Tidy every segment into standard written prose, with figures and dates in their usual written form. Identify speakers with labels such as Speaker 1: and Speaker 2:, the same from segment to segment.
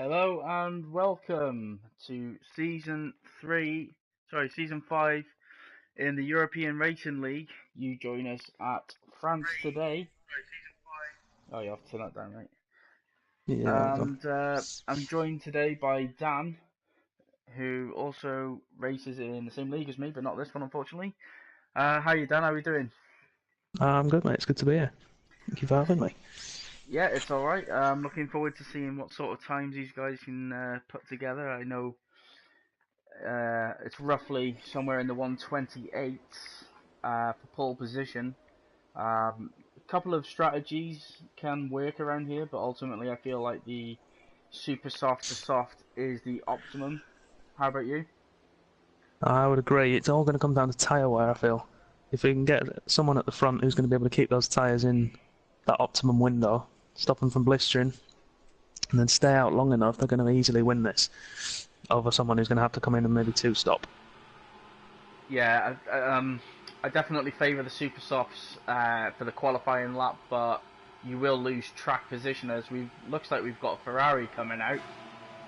Speaker 1: Hello and welcome to season 5 in the European Racing League. You join us at France today. Oh, you have to turn that down, right?
Speaker 2: Yeah, hold on.
Speaker 1: And I'm joined today by Dan, who also races in the same league as me, but not this one, unfortunately. How you, Dan? How are you doing?
Speaker 2: I'm good, mate. It's good to be here. Thank you for having me.
Speaker 1: Yeah, it's all right. I'm looking forward to seeing what sort of times these guys can put together. I know it's roughly somewhere in the 128 for pole position. A couple of strategies can work around here, but ultimately I feel like the super soft to soft is the optimum. How about you?
Speaker 2: I would agree. It's all going to come down to tyre wear, I feel. If we can get someone at the front who's going to be able to keep those tyres in that optimum window, stop them from blistering, and then stay out long enough, they're going to easily win this over someone who's going to have to come in and maybe two-stop.
Speaker 1: Yeah, I definitely favour the super softs for the qualifying lap, but you will lose track position as we looks like we've got a Ferrari coming out.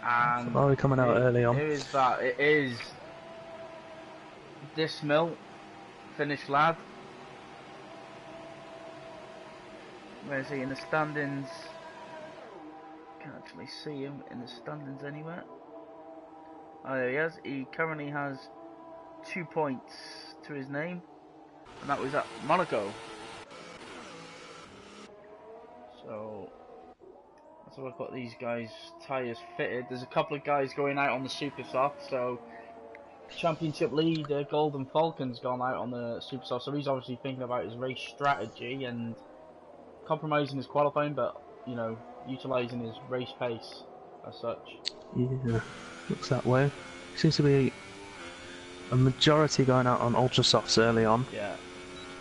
Speaker 1: And
Speaker 2: Ferrari coming out early
Speaker 1: who
Speaker 2: on.
Speaker 1: is that? It is this mill Finnish lad. Where is he in the standings? Can't actually see him in the standings anywhere. Oh, there he is. He currently has 2 points to his name, and that was at Monaco. So let's have a look at these guys' tyres fitted. There's a couple of guys going out on the super soft. So championship leader Golden Falcon's gone out on the super soft. So he's obviously thinking about his race strategy and compromising his qualifying, but utilising his race pace as such.
Speaker 2: Yeah, looks that way. Seems to be a majority going out on ultra softs early on.
Speaker 1: Yeah.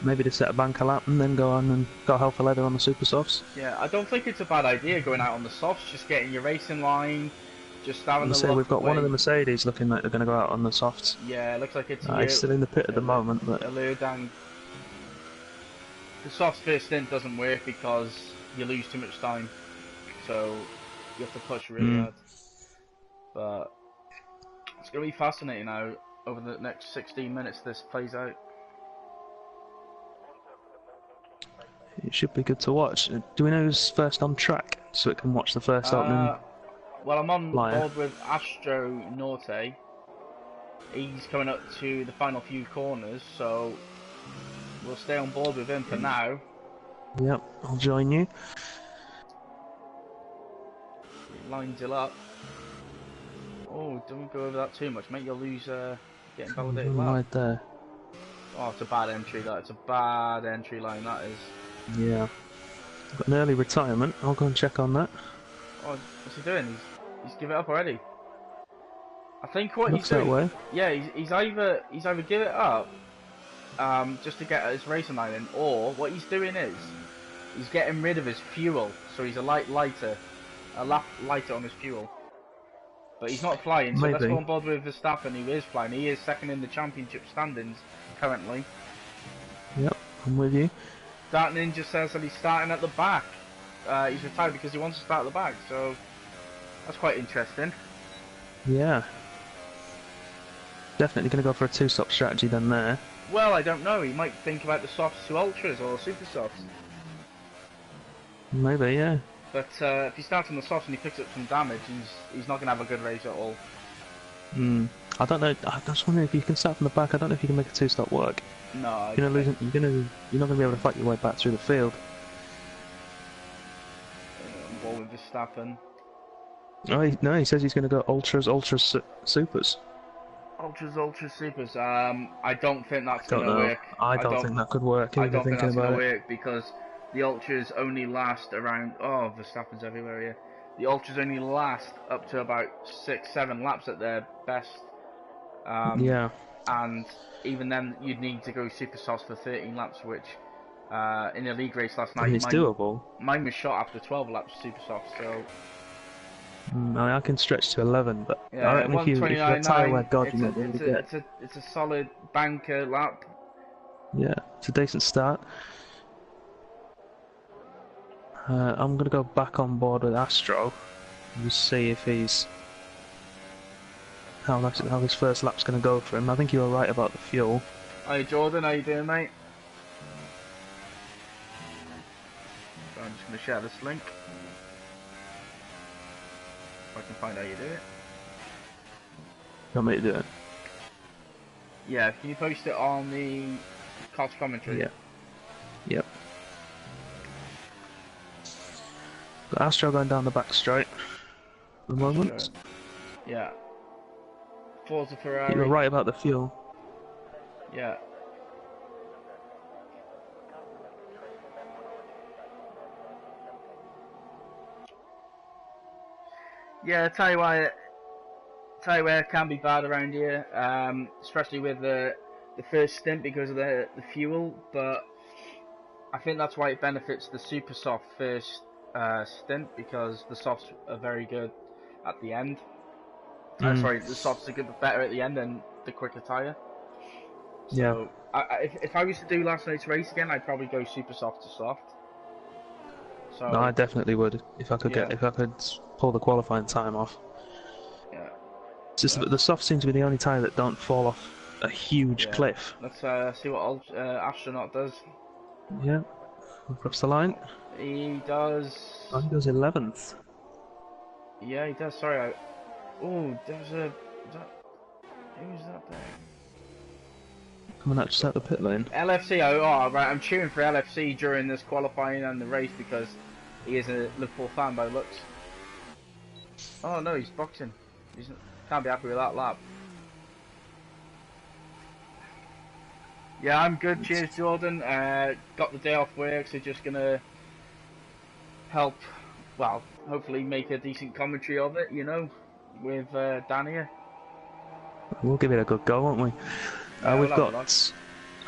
Speaker 2: Maybe to set a banker lap and then go on and go hell for leather on the super softs.
Speaker 1: Yeah, I don't think it's a bad idea going out on the softs, just getting your racing line, just having
Speaker 2: As
Speaker 1: a
Speaker 2: I say,
Speaker 1: look
Speaker 2: we've
Speaker 1: at
Speaker 2: got one of
Speaker 1: where.
Speaker 2: the Mercedes looking like they're going to go out on the softs.
Speaker 1: Yeah, it looks like it's
Speaker 2: He's
Speaker 1: here.
Speaker 2: still in the pit at the moment, but
Speaker 1: Down. The softs first stint doesn't work because you lose too much time, so you have to push really
Speaker 2: mm,
Speaker 1: hard. But it's going to be fascinating now over the next 16 minutes this plays out.
Speaker 2: it should be good to watch. Do we know who's first on track so it can watch the first opening
Speaker 1: Uh, well, I'm on
Speaker 2: flyer?
Speaker 1: board with Astro Norte. He's coming up to the final few corners, so we'll stay on board with him for now.
Speaker 2: Yep, I'll join you.
Speaker 1: He lines it up. Oh, don't go over that too much, mate. You'll lose getting validated lap.
Speaker 2: Right there.
Speaker 1: Oh, it's a bad entry. It's a bad entry line. That is.
Speaker 2: Yeah. Got an early retirement. I'll go and check on that.
Speaker 1: Oh, what's he doing? He's give it up already. I think what he's
Speaker 2: Looks that
Speaker 1: doing.
Speaker 2: way.
Speaker 1: Yeah, he's either give it up just to get his racing line in, or what he's doing is he's getting rid of his fuel, so he's a lap lighter on his fuel. But he's not flying, so let's go
Speaker 2: Maybe.
Speaker 1: on board with Verstappen, who is flying. He is second in the championship standings currently.
Speaker 2: Yep, I'm with you.
Speaker 1: Dark Ninja says that he's starting at the back. He's retired because he wants to start at the back, so that's quite interesting.
Speaker 2: Yeah. Definitely going to go for a two-stop strategy then there.
Speaker 1: Well, I don't know. He might think about the softs to ultras or super softs.
Speaker 2: Maybe, yeah.
Speaker 1: But if he starts on the softs and he picks up some damage, he's not going to have a good race at all.
Speaker 2: I don't know. I was wondering if you can start from the back. I don't know if you can make a two-stop work.
Speaker 1: No,
Speaker 2: You're gonna lose. You're not gonna be able to fight your way back through the field.
Speaker 1: ball with Verstappen.
Speaker 2: Oh, no, he says he's going to go supers.
Speaker 1: Ultras, supers. I don't think that's
Speaker 2: Don't
Speaker 1: going to
Speaker 2: know.
Speaker 1: work.
Speaker 2: I don't think that could work.
Speaker 1: I
Speaker 2: Either
Speaker 1: don't think
Speaker 2: thinking
Speaker 1: that's going
Speaker 2: about
Speaker 1: to
Speaker 2: it.
Speaker 1: work because the ultras only last around. Oh, Verstappen's everywhere here. The ultras only last up to about 6, 7 laps at their best.
Speaker 2: Yeah.
Speaker 1: And even then, you'd need to go super sauce for 13 laps, which in the league race last
Speaker 2: I mean,
Speaker 1: night,
Speaker 2: it's doable.
Speaker 1: mine was shot after 12 laps super soft. So
Speaker 2: I mean, I can stretch to 11, but I
Speaker 1: yeah,
Speaker 2: reckon if you're tyre wear
Speaker 1: 129.9.
Speaker 2: god, you might be able to get.
Speaker 1: It's a solid banker lap.
Speaker 2: Yeah, it's a decent start. I'm going to go back on board with Astro. Just see if he's how this first lap's going to go for him. I think you were right about the fuel.
Speaker 1: Hi Jordan, how you doing, mate? So I'm just going to share this link. If I can find how you do it.
Speaker 2: You want me to do it?
Speaker 1: Yeah, can you post it on the cost commentary?
Speaker 2: Yeah. Yep. Got Astro going down the back straight for the moment.
Speaker 1: Yeah. Forza Ferrari.
Speaker 2: You were right about the fuel.
Speaker 1: Yeah. Yeah, tell you why it can be bad around here, especially with the first stint because of the fuel. But I think that's why it benefits the super soft first stint, because the softs are very good at the end. Sorry, the softs are good, better at the end than the quicker tire. So
Speaker 2: Yeah.
Speaker 1: if I was to do last night's race again, I'd probably go super soft to soft. So
Speaker 2: No, I definitely would if I could pull the qualifying time off.
Speaker 1: Yeah.
Speaker 2: It's just that the softs seem to be the only tyre that don't fall off a huge cliff.
Speaker 1: Let's see what Astronaut does.
Speaker 2: Yeah, across the line.
Speaker 1: He does.
Speaker 2: Oh, he goes 11th.
Speaker 1: Yeah, he does. Sorry. Oh, there's a. Who's that there?
Speaker 2: Coming out just out the pit lane.
Speaker 1: LFC. Oh, right. I'm cheering for LFC during this qualifying and the race because he is a Liverpool fan by the looks. Oh no, he's boxing. Can't be happy with that lap. Yeah, I'm good. Cheers, Jordan. Got the day off work, so just gonna help. Well, hopefully make a decent commentary of it. You know, with Dan here.
Speaker 2: We'll give it a good go, won't we? We've got.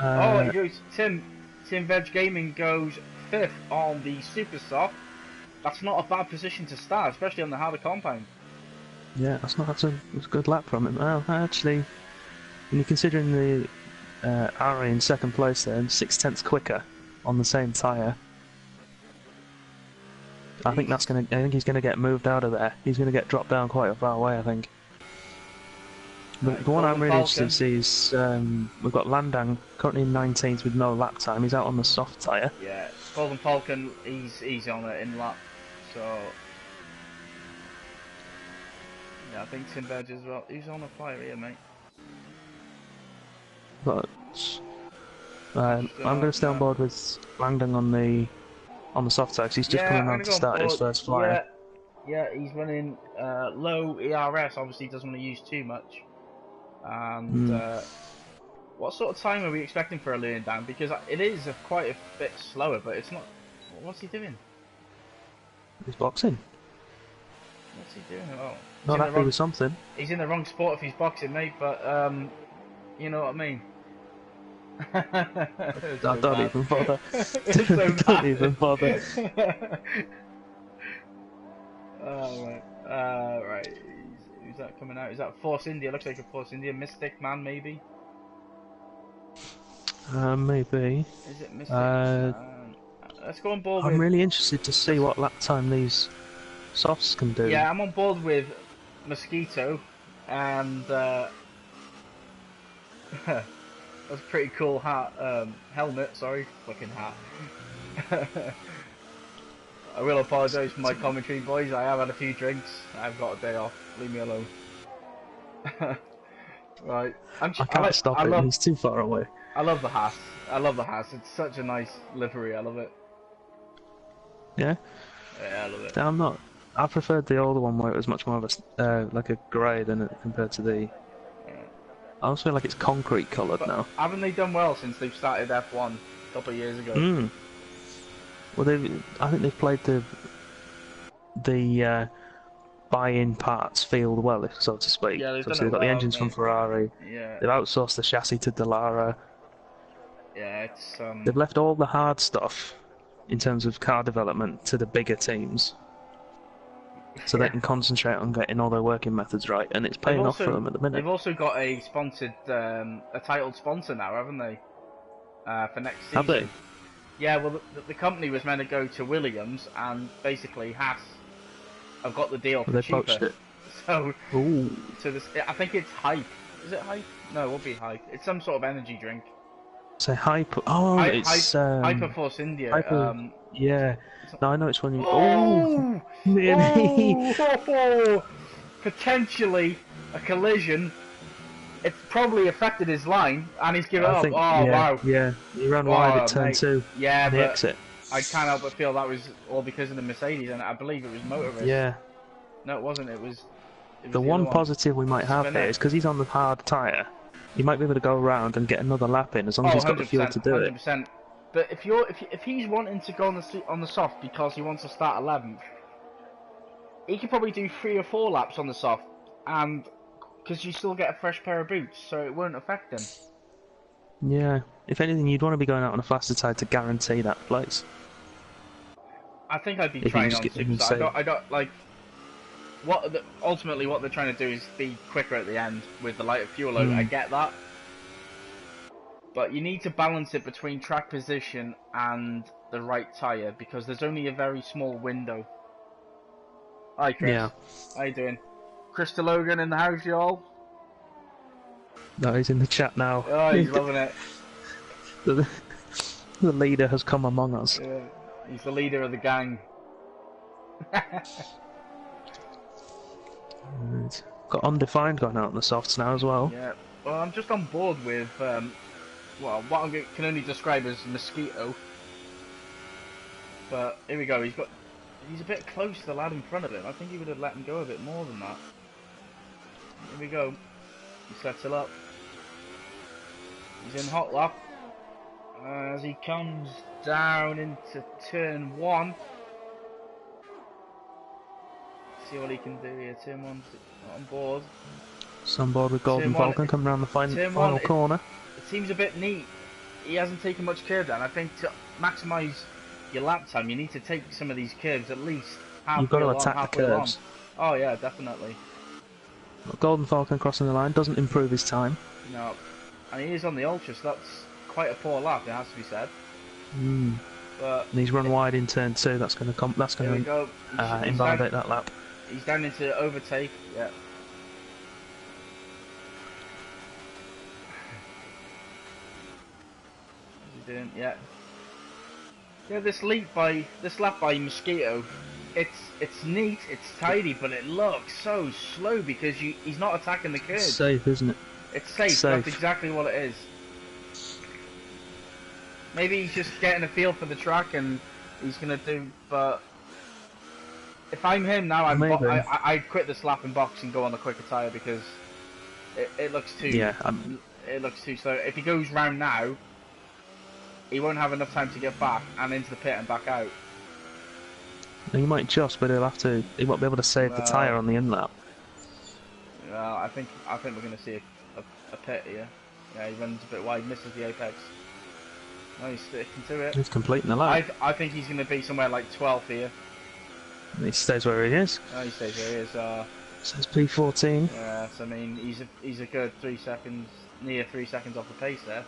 Speaker 1: Oh, Tim Veg Gaming goes 5th on the Super Soft. That's not a bad position to start, especially on the harder compound.
Speaker 2: Yeah, that's a good lap from him. Well, actually, when you're considering the Ari in second place there, and 6/10 quicker on the same tyre, I think he's gonna get moved out of there. He's gonna get dropped down quite a far away, I think. But the one I'm really interested to see is we've got Landang currently in 19th with no lap time. He's out on the soft tyre.
Speaker 1: Yeah, Golden Falcon, he's on it in lap, so yeah, I think Tim Veg as well. He's on a fire here, mate.
Speaker 2: But I'm going to stay on board with Langdon on the soft tyre. He's just coming around to start his first flyer.
Speaker 1: Yeah, he's running low ERS. Obviously, doesn't want to use too much. And what sort of time are we expecting for a lean down? Because it is quite a bit slower, but it's not. What's he doing?
Speaker 2: He's boxing.
Speaker 1: What's he doing? Oh,
Speaker 2: not happy with something.
Speaker 1: He's in the wrong sport if he's boxing, mate. But you know what I mean.
Speaker 2: Don't even bother. Don't even bother.
Speaker 1: Oh, right. Who's that coming out? Is that Force India? Looks like a Force India. Mystic Man, maybe?
Speaker 2: Maybe.
Speaker 1: Is it Mystic? Let's go on board with...
Speaker 2: I'm really interested to see what lap time these softs can do.
Speaker 1: Yeah, I'm on board with Mosquito, and that's a pretty cool hat, helmet, sorry, fucking hat. I will apologise for my commentary, boys. I have had a few drinks. I've got a day off. Leave me alone. Right.
Speaker 2: I can't stop it. He's too far away.
Speaker 1: I love the hat. It's such a nice livery. I love it.
Speaker 2: Yeah?
Speaker 1: Yeah, I love it.
Speaker 2: I'm not. I preferred the older one where it was much more of a like a grey than compared to the. Yeah. I also feel like it's concrete coloured now.
Speaker 1: Haven't they done well since they've started F1 a couple of years ago?
Speaker 2: Well, I think they've played the buy-in parts field well, so to speak.
Speaker 1: Yeah,
Speaker 2: they've got the engines from Ferrari.
Speaker 1: Yeah.
Speaker 2: They've outsourced the chassis to Dallara.
Speaker 1: Yeah, it's
Speaker 2: They've left all the hard stuff in terms of car development to the bigger teams, so they can concentrate on getting all their working methods right, and it's paying off for them at the minute.
Speaker 1: They've also got a sponsored, a titled sponsor now, haven't they? For next season.
Speaker 2: Have they?
Speaker 1: Yeah, well, the company was meant to go to Williams, and basically Haas I've got the deal for
Speaker 2: They
Speaker 1: cheaper.
Speaker 2: poached it.
Speaker 1: So,
Speaker 2: Ooh.
Speaker 1: to this, I think it's Hype. Is it Hype? No, it won't be Hype. It's some sort of energy drink.
Speaker 2: Say hyper. Oh,
Speaker 1: Hype,
Speaker 2: it's
Speaker 1: Hyperforce India.
Speaker 2: hyper. Yeah. No, I know it's when you. Oh,
Speaker 1: Oh,
Speaker 2: nearly.
Speaker 1: oh, potentially a collision. It's probably affected his line, and he's given
Speaker 2: I
Speaker 1: up.
Speaker 2: think.
Speaker 1: Oh
Speaker 2: Yeah,
Speaker 1: wow.
Speaker 2: yeah. He ran wide at
Speaker 1: Oh
Speaker 2: turn
Speaker 1: mate.
Speaker 2: 2
Speaker 1: Yeah,
Speaker 2: on the
Speaker 1: but
Speaker 2: exit.
Speaker 1: I can't help but feel that was all because of the Mercedes, and I believe it was motor risk.
Speaker 2: Yeah.
Speaker 1: No, it wasn't. It was
Speaker 2: The
Speaker 1: the other
Speaker 2: one
Speaker 1: one.
Speaker 2: positive we might have here
Speaker 1: Spinner.
Speaker 2: is because he's on the hard tyre. He might be able to go around and get another lap in as long as
Speaker 1: Oh,
Speaker 2: he's got the fuel
Speaker 1: 100%,
Speaker 2: to do it.
Speaker 1: 100%. But if he's wanting to go on the soft because he wants to start 11th, he could probably do 3 or 4 laps on the soft, and because you still get a fresh pair of boots, so it won't affect him.
Speaker 2: Yeah. If anything, you'd want to be going out on a faster tyre to guarantee that place.
Speaker 1: I think I'd be
Speaker 2: If you
Speaker 1: trying
Speaker 2: just
Speaker 1: on
Speaker 2: get them
Speaker 1: Superstar.
Speaker 2: safe.
Speaker 1: I don't like ultimately what they're trying to do is be quicker at the end with the lighter fuel load. I get that, but you need to balance it between track position and the right tyre because there's only a very small window. Hi Chris,
Speaker 2: Yeah.
Speaker 1: how you doing? Chris Logan in the house, y'all.
Speaker 2: No, he's in the chat now.
Speaker 1: Oh, he's loving it.
Speaker 2: the, the leader has come among us.
Speaker 1: Yeah, he's the leader of the gang.
Speaker 2: Right. Got undefined going out on the softs now as well.
Speaker 1: Yeah. Well, I'm just on board with well, what I can only describe as Mosquito. But here we go. He's a bit close to the lad in front of him. I think he would have let him go a bit more than that. Here we go. He sets it up. He's in hot lap as he comes down into turn 1. See what he can do here. Turn 1's on board.
Speaker 2: It's on board with Golden
Speaker 1: Turn 1,
Speaker 2: Falcon coming around the
Speaker 1: turn
Speaker 2: final
Speaker 1: 1,
Speaker 2: corner.
Speaker 1: It seems a bit neat. He hasn't taken much curve down. I think to maximise your lap time, you need to take some of these curves at least
Speaker 2: You've got
Speaker 1: halfway
Speaker 2: to
Speaker 1: along,
Speaker 2: attack the
Speaker 1: halfway along.
Speaker 2: curves.
Speaker 1: Oh yeah, definitely.
Speaker 2: Golden Falcon crossing the line doesn't improve his time.
Speaker 1: No, and he is on the ultra, so that's quite a poor lap. It has to be said. But
Speaker 2: And he's run wide in turn 2. That's going to come. That's
Speaker 1: here we
Speaker 2: going
Speaker 1: go.
Speaker 2: to invalidate that lap.
Speaker 1: He's down into overtake. Yeah. What's he doing? Yeah. Yeah, this lap by Mosquito, it's neat, it's tidy, but it looks so slow because he's not attacking the curve.
Speaker 2: It's safe, isn't it?
Speaker 1: It's safe. That's exactly what it is. Maybe he's just getting a feel for the track and he's gonna do. But if I'm him now, I'd quit this lap and box and go on the quicker tyre because it looks too.
Speaker 2: Yeah.
Speaker 1: It looks too slow. If he goes round now, he won't have enough time to get back and into the pit and back out.
Speaker 2: He might just, but he won't be able to save the tyre on the in lap.
Speaker 1: Well, I think we're going to see a pit here. Yeah, he runs a bit wide, misses the apex. No, he's sticking to it.
Speaker 2: He's completing the lap.
Speaker 1: I think he's going to be somewhere like 12th here.
Speaker 2: He stays where he is.
Speaker 1: No, he stays where he is.
Speaker 2: Says P14.
Speaker 1: Yeah, so I mean, he's a good 3 seconds, near 3 seconds off the pace there.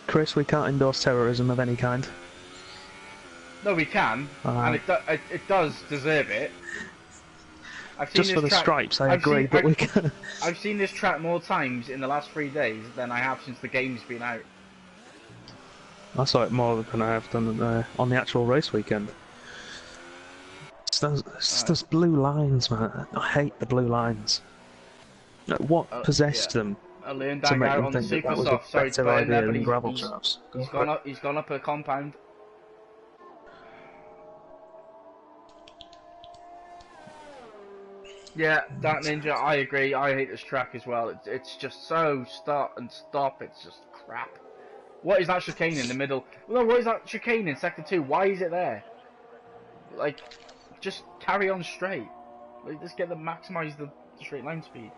Speaker 2: Chris, we can't endorse terrorism of any kind.
Speaker 1: No, we can, and it does deserve it.
Speaker 2: Just for the stripes, I agree, but we can.
Speaker 1: I've seen this track more times in the last 3 days than I have since the game's been out.
Speaker 2: I saw it more than I have done on the actual race weekend. It's those blue lines, man. I hate the blue lines. What possessed them
Speaker 1: I learned
Speaker 2: to
Speaker 1: that
Speaker 2: make
Speaker 1: out
Speaker 2: them
Speaker 1: on the
Speaker 2: think that
Speaker 1: super
Speaker 2: was
Speaker 1: soft.
Speaker 2: a
Speaker 1: Sorry
Speaker 2: better
Speaker 1: to put in there,
Speaker 2: idea
Speaker 1: but
Speaker 2: than gravel traps?
Speaker 1: he's gone up a compound. Yeah, that Ninja, I agree. I hate this track as well. It's just so start and stop. It's just crap. What is that chicane in the middle? No, what is that chicane in sector 2? Why is it there? Like, just carry on straight. Like, just get the maximise the straight line speed.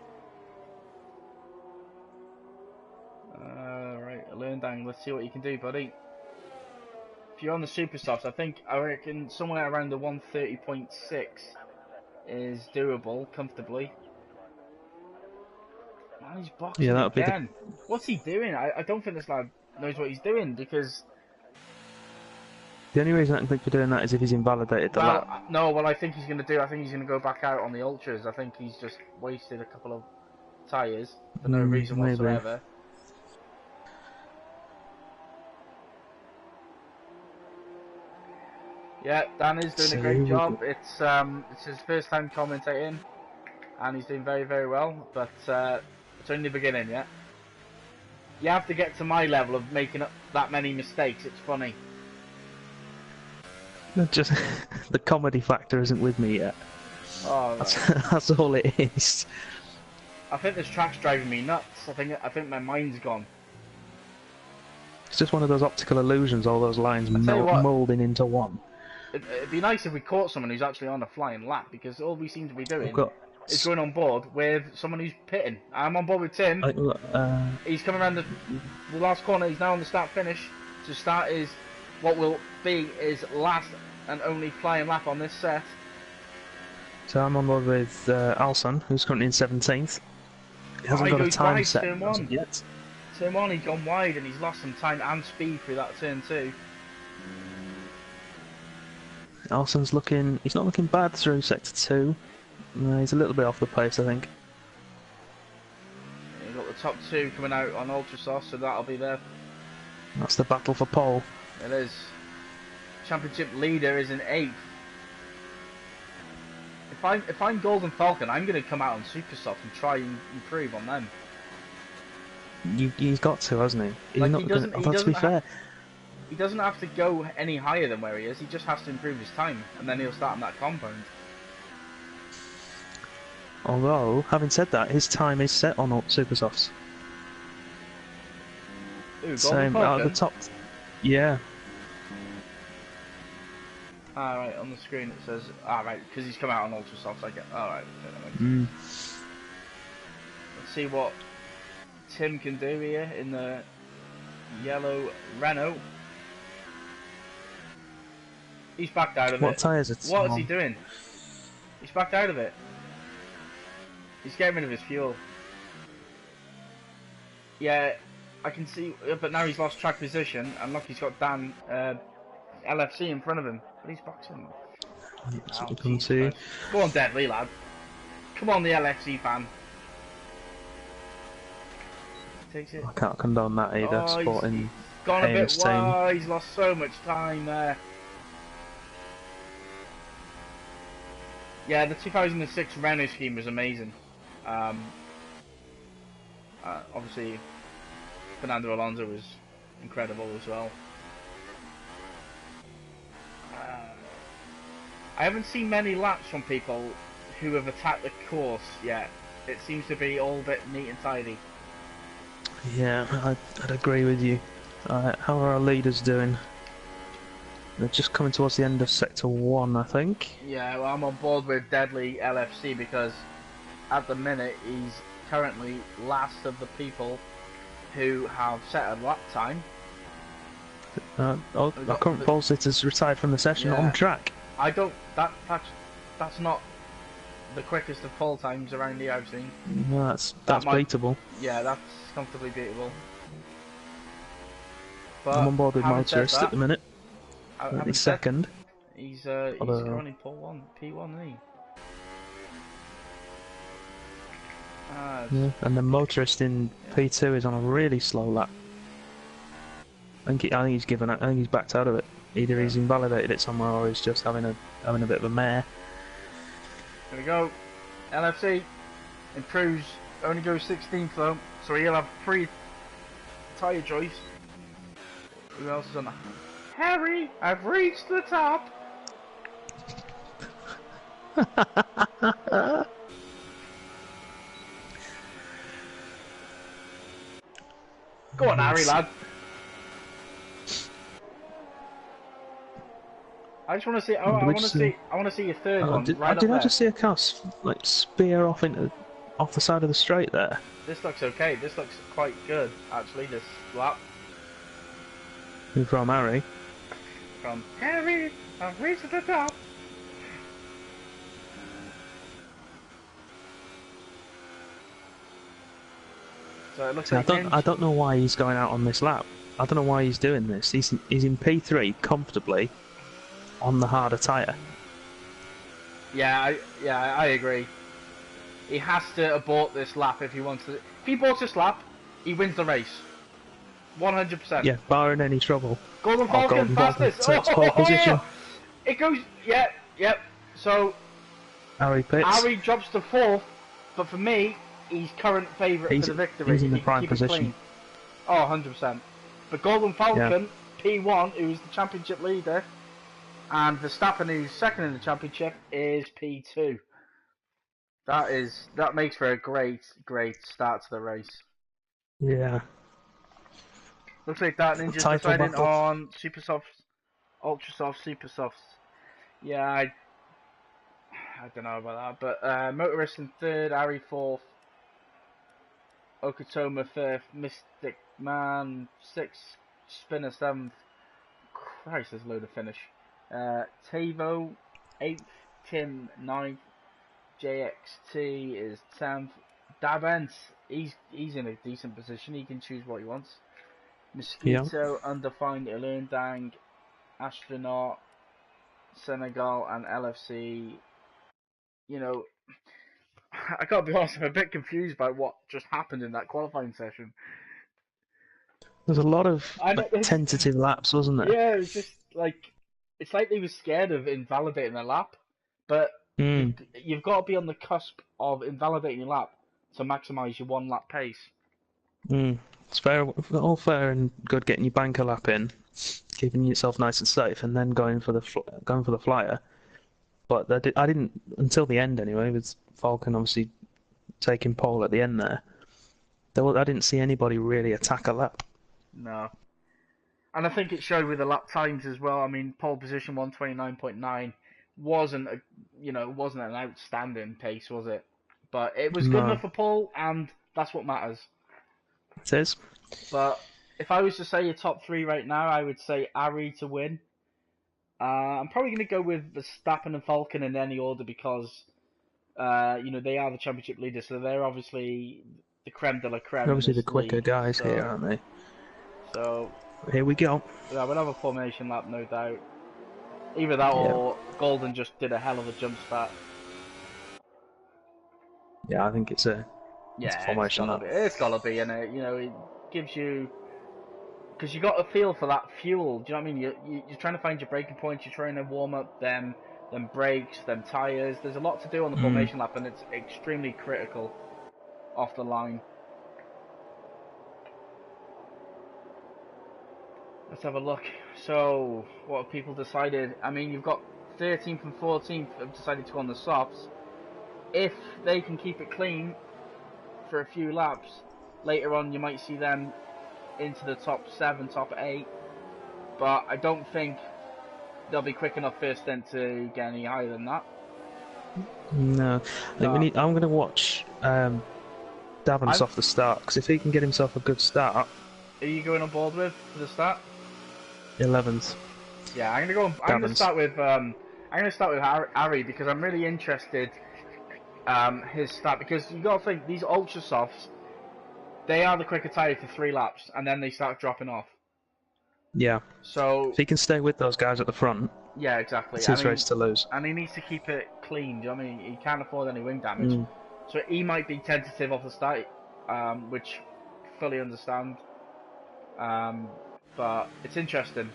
Speaker 1: Right, learn down. Let's see what you can do, buddy. If you're on the super softs, I reckon somewhere around the 130.6 is doable comfortably. Man, he's boxing again. What's he doing? I don't think this lad knows what he's doing because
Speaker 2: The only reason I can think for doing that is if he's invalidated the lap.
Speaker 1: Well, no, what I think he's going to do, I think he's going to go back out on the ultras. I think he's just wasted a couple of tyres for no reason
Speaker 2: Maybe.
Speaker 1: whatsoever. Yeah, Dan is doing a great job. It's his first time commentating, and he's doing very, very well. But it's only the beginning, yeah. You have to get to my level of making up that many mistakes. It's funny.
Speaker 2: Just the comedy factor isn't with me yet.
Speaker 1: Oh,
Speaker 2: That's all it is.
Speaker 1: I think this track's driving me nuts. I think my mind's gone.
Speaker 2: It's just one of those optical illusions, all those lines moulding into one.
Speaker 1: It'd be nice if we caught someone who's actually on a flying lap, because all we seem to be doing is going on board with someone who's pitting. I'm on board with Tim. He's coming around the last corner. He's now on the start finish. To start is what will be his last and only flying lap on this set.
Speaker 2: So I'm on board with Alson, who's currently in 17th. He hasn't got a time set yet.
Speaker 1: Turn 1, he's gone wide and he's lost some time and speed through that turn 2.
Speaker 2: Alson's he's not looking bad through sector 2. He's a little bit off the pace, I think.
Speaker 1: You've got the top 2 coming out on Ultrasoft, so that'll be there.
Speaker 2: That's the battle for pole.
Speaker 1: It is. Championship leader is in 8th. If I'm Golden Falcon, I'm going to come out on Supersoft and try and improve on them.
Speaker 2: He's got to, hasn't he?
Speaker 1: Like,
Speaker 2: To be fair,
Speaker 1: he doesn't have to go any higher than where he is. He just has to improve his time, and then he'll start on that compound.
Speaker 2: Although, having said that, his time is set on Supersofts.
Speaker 1: Ooh,
Speaker 2: Same out of the top. Yeah.
Speaker 1: Alright, on the screen it says, right, because he's come out on Ultrasoft, I get, alright. Let's see what Tim can do here in the yellow Renault. He's backed out of it.
Speaker 2: What tyres is it?
Speaker 1: What is he doing? He's backed out of it. He's getting rid of his fuel. Yeah, I can see, but now he's lost track position, and look, he's got Dan LFC in front of him. But he's back to him.
Speaker 2: That's what you can see.
Speaker 1: Go on, Deadly, lad. Come on, the LFC fan. Takes it.
Speaker 2: I can't condone that either.
Speaker 1: Oh,
Speaker 2: Sporting
Speaker 1: he's gone a bit wide. He's lost so much time there. Yeah, the 2006 Renault scheme was amazing. Obviously, Fernando Alonso was incredible as well. I haven't seen many laps from people who have attacked the course yet. It seems to be all a bit neat and tidy.
Speaker 2: Yeah, I'd agree with you. How are our leaders doing? They're just coming towards the end of Sector 1, I think.
Speaker 1: Yeah, well, I'm on board with Deadly LFC because at the minute he's currently last of the people who have set a lap time.
Speaker 2: Our current pole sitter's retired from the session on track.
Speaker 1: I don't. That's not the quickest of pole times around here I've seen.
Speaker 2: No, that's beatable.
Speaker 1: Yeah, that's comfortably beatable. But
Speaker 2: I'm on board with Motorist at the minute. He's second.
Speaker 1: He's running pole 1, P1, isn't he?
Speaker 2: Yeah, and the Motorist in P2 is on a really slow lap. I think he's given up. I think he's backed out of it. Either he's invalidated it somewhere or he's just having a bit of a mare.
Speaker 1: Here we go. LFC improves. Only goes 16th though, so he'll have free tyre choice. Who else is on that? Harry, I've reached the top. Go on, Harry, lad. I just want to see. I want to see your third one. Right up there.
Speaker 2: I just see a car spear off the side of the straight there?
Speaker 1: This looks okay. This looks quite good, actually. This lap.
Speaker 2: Who from Harry?
Speaker 1: From Harry, I've reached the top. So it looks like
Speaker 2: I don't know why he's going out on this lap. I don't know why he's doing this. He's in P3 comfortably, on the harder tyre.
Speaker 1: I agree. He has to abort this lap if he wants to. If he aborts this lap, he wins the race. 100%.
Speaker 2: Yeah, barring any trouble.
Speaker 1: Golden
Speaker 2: Oh,
Speaker 1: Falcon,
Speaker 2: Golden Falcon
Speaker 1: fastest.
Speaker 2: takes pole position.
Speaker 1: It goes. Yep. So
Speaker 2: Harry pits.
Speaker 1: Ari drops to 4th, but for me, he's current favourite for the victory.
Speaker 2: He's in the
Speaker 1: if he can
Speaker 2: prime
Speaker 1: keep
Speaker 2: position.
Speaker 1: It clean. Oh, 100%. But Golden Falcon, P1, who's the championship leader, and Verstappen, who's second in the championship, is P2. That makes for a great start to the race.
Speaker 2: Yeah.
Speaker 1: Looks like that Ninja's
Speaker 2: Title
Speaker 1: deciding
Speaker 2: battle.
Speaker 1: on Super Softs, Ultra Soft, Super Softs. Yeah, I don't know about that, but Motorist in 3rd, Ari 4th, Okatoma 5th, Mystic Man 6th, Spinner 7th. Christ, there's a load of finish. Tavo 8th, Tim 9th, JXT is 10th. Davent, he's in a decent position. He can choose what he wants. Mosquito, Undefined, Ilundang, Astronaut, Senegal, and LFC. You know, I gotta be honest, I'm a bit confused by what just happened in that qualifying session.
Speaker 2: There's a lot of tentative laps, wasn't there?
Speaker 1: Yeah, it was just like it's like they were scared of invalidating a lap, but you've got to be on the cusp of invalidating your lap to maximise your 1 lap pace.
Speaker 2: It's all fair and good getting your banker lap in, keeping yourself nice and safe, and then going for the flyer. But I didn't until the end anyway. With Falcon obviously taking pole at the end there. I didn't see anybody really attack a lap.
Speaker 1: No. And I think it showed with the lap times as well. I mean, pole position 129.9 wasn't an outstanding pace, was it? But it was good enough for pole, and that's what matters.
Speaker 2: It is.
Speaker 1: But if I was to say your top 3 right now, I would say Ari to win. I'm probably going to go with Verstappen and Falcon in any order because, they are the championship leaders, so they're obviously the creme de la creme.
Speaker 2: They're obviously the quicker guys here, aren't they?
Speaker 1: So
Speaker 2: here we go.
Speaker 1: Yeah, we'll have a formation lap, no doubt. Either that or Golden just did a hell of a jump start.
Speaker 2: Yeah, I think it's a formation lap.
Speaker 1: It's gotta be, and it gives you. Because you got a feel for that fuel. Do you know what I mean? You're trying to find your braking points. You're trying to warm up them brakes, them tires. There's a lot to do on the formation lap, and it's extremely critical off the line. Let's have a look. So, what have people decided? I mean, you've got 13th and 14th have decided to go on the softs. If they can keep it clean for a few laps, later on you might see them into the top 7, top 8, but I don't think they'll be quick enough first stint to get any higher than that.
Speaker 2: No, I think I'm going to watch Davins off the start, because if he can get himself a good start.
Speaker 1: Are you going on board with for the start?
Speaker 2: 11th.
Speaker 1: Yeah, I'm going to start with Ari because I'm really interested his start, because you got to think these ultra softs, they are the quicker tyre for 3 laps, and then they start dropping off.
Speaker 2: Yeah.
Speaker 1: So
Speaker 2: if he can stay with those guys at the front,
Speaker 1: yeah, exactly.
Speaker 2: It's his race to lose.
Speaker 1: And he needs to keep it clean. Do you know what I mean? He can't afford any wing damage. So he might be tentative off the start, which I fully understand. But it's interesting.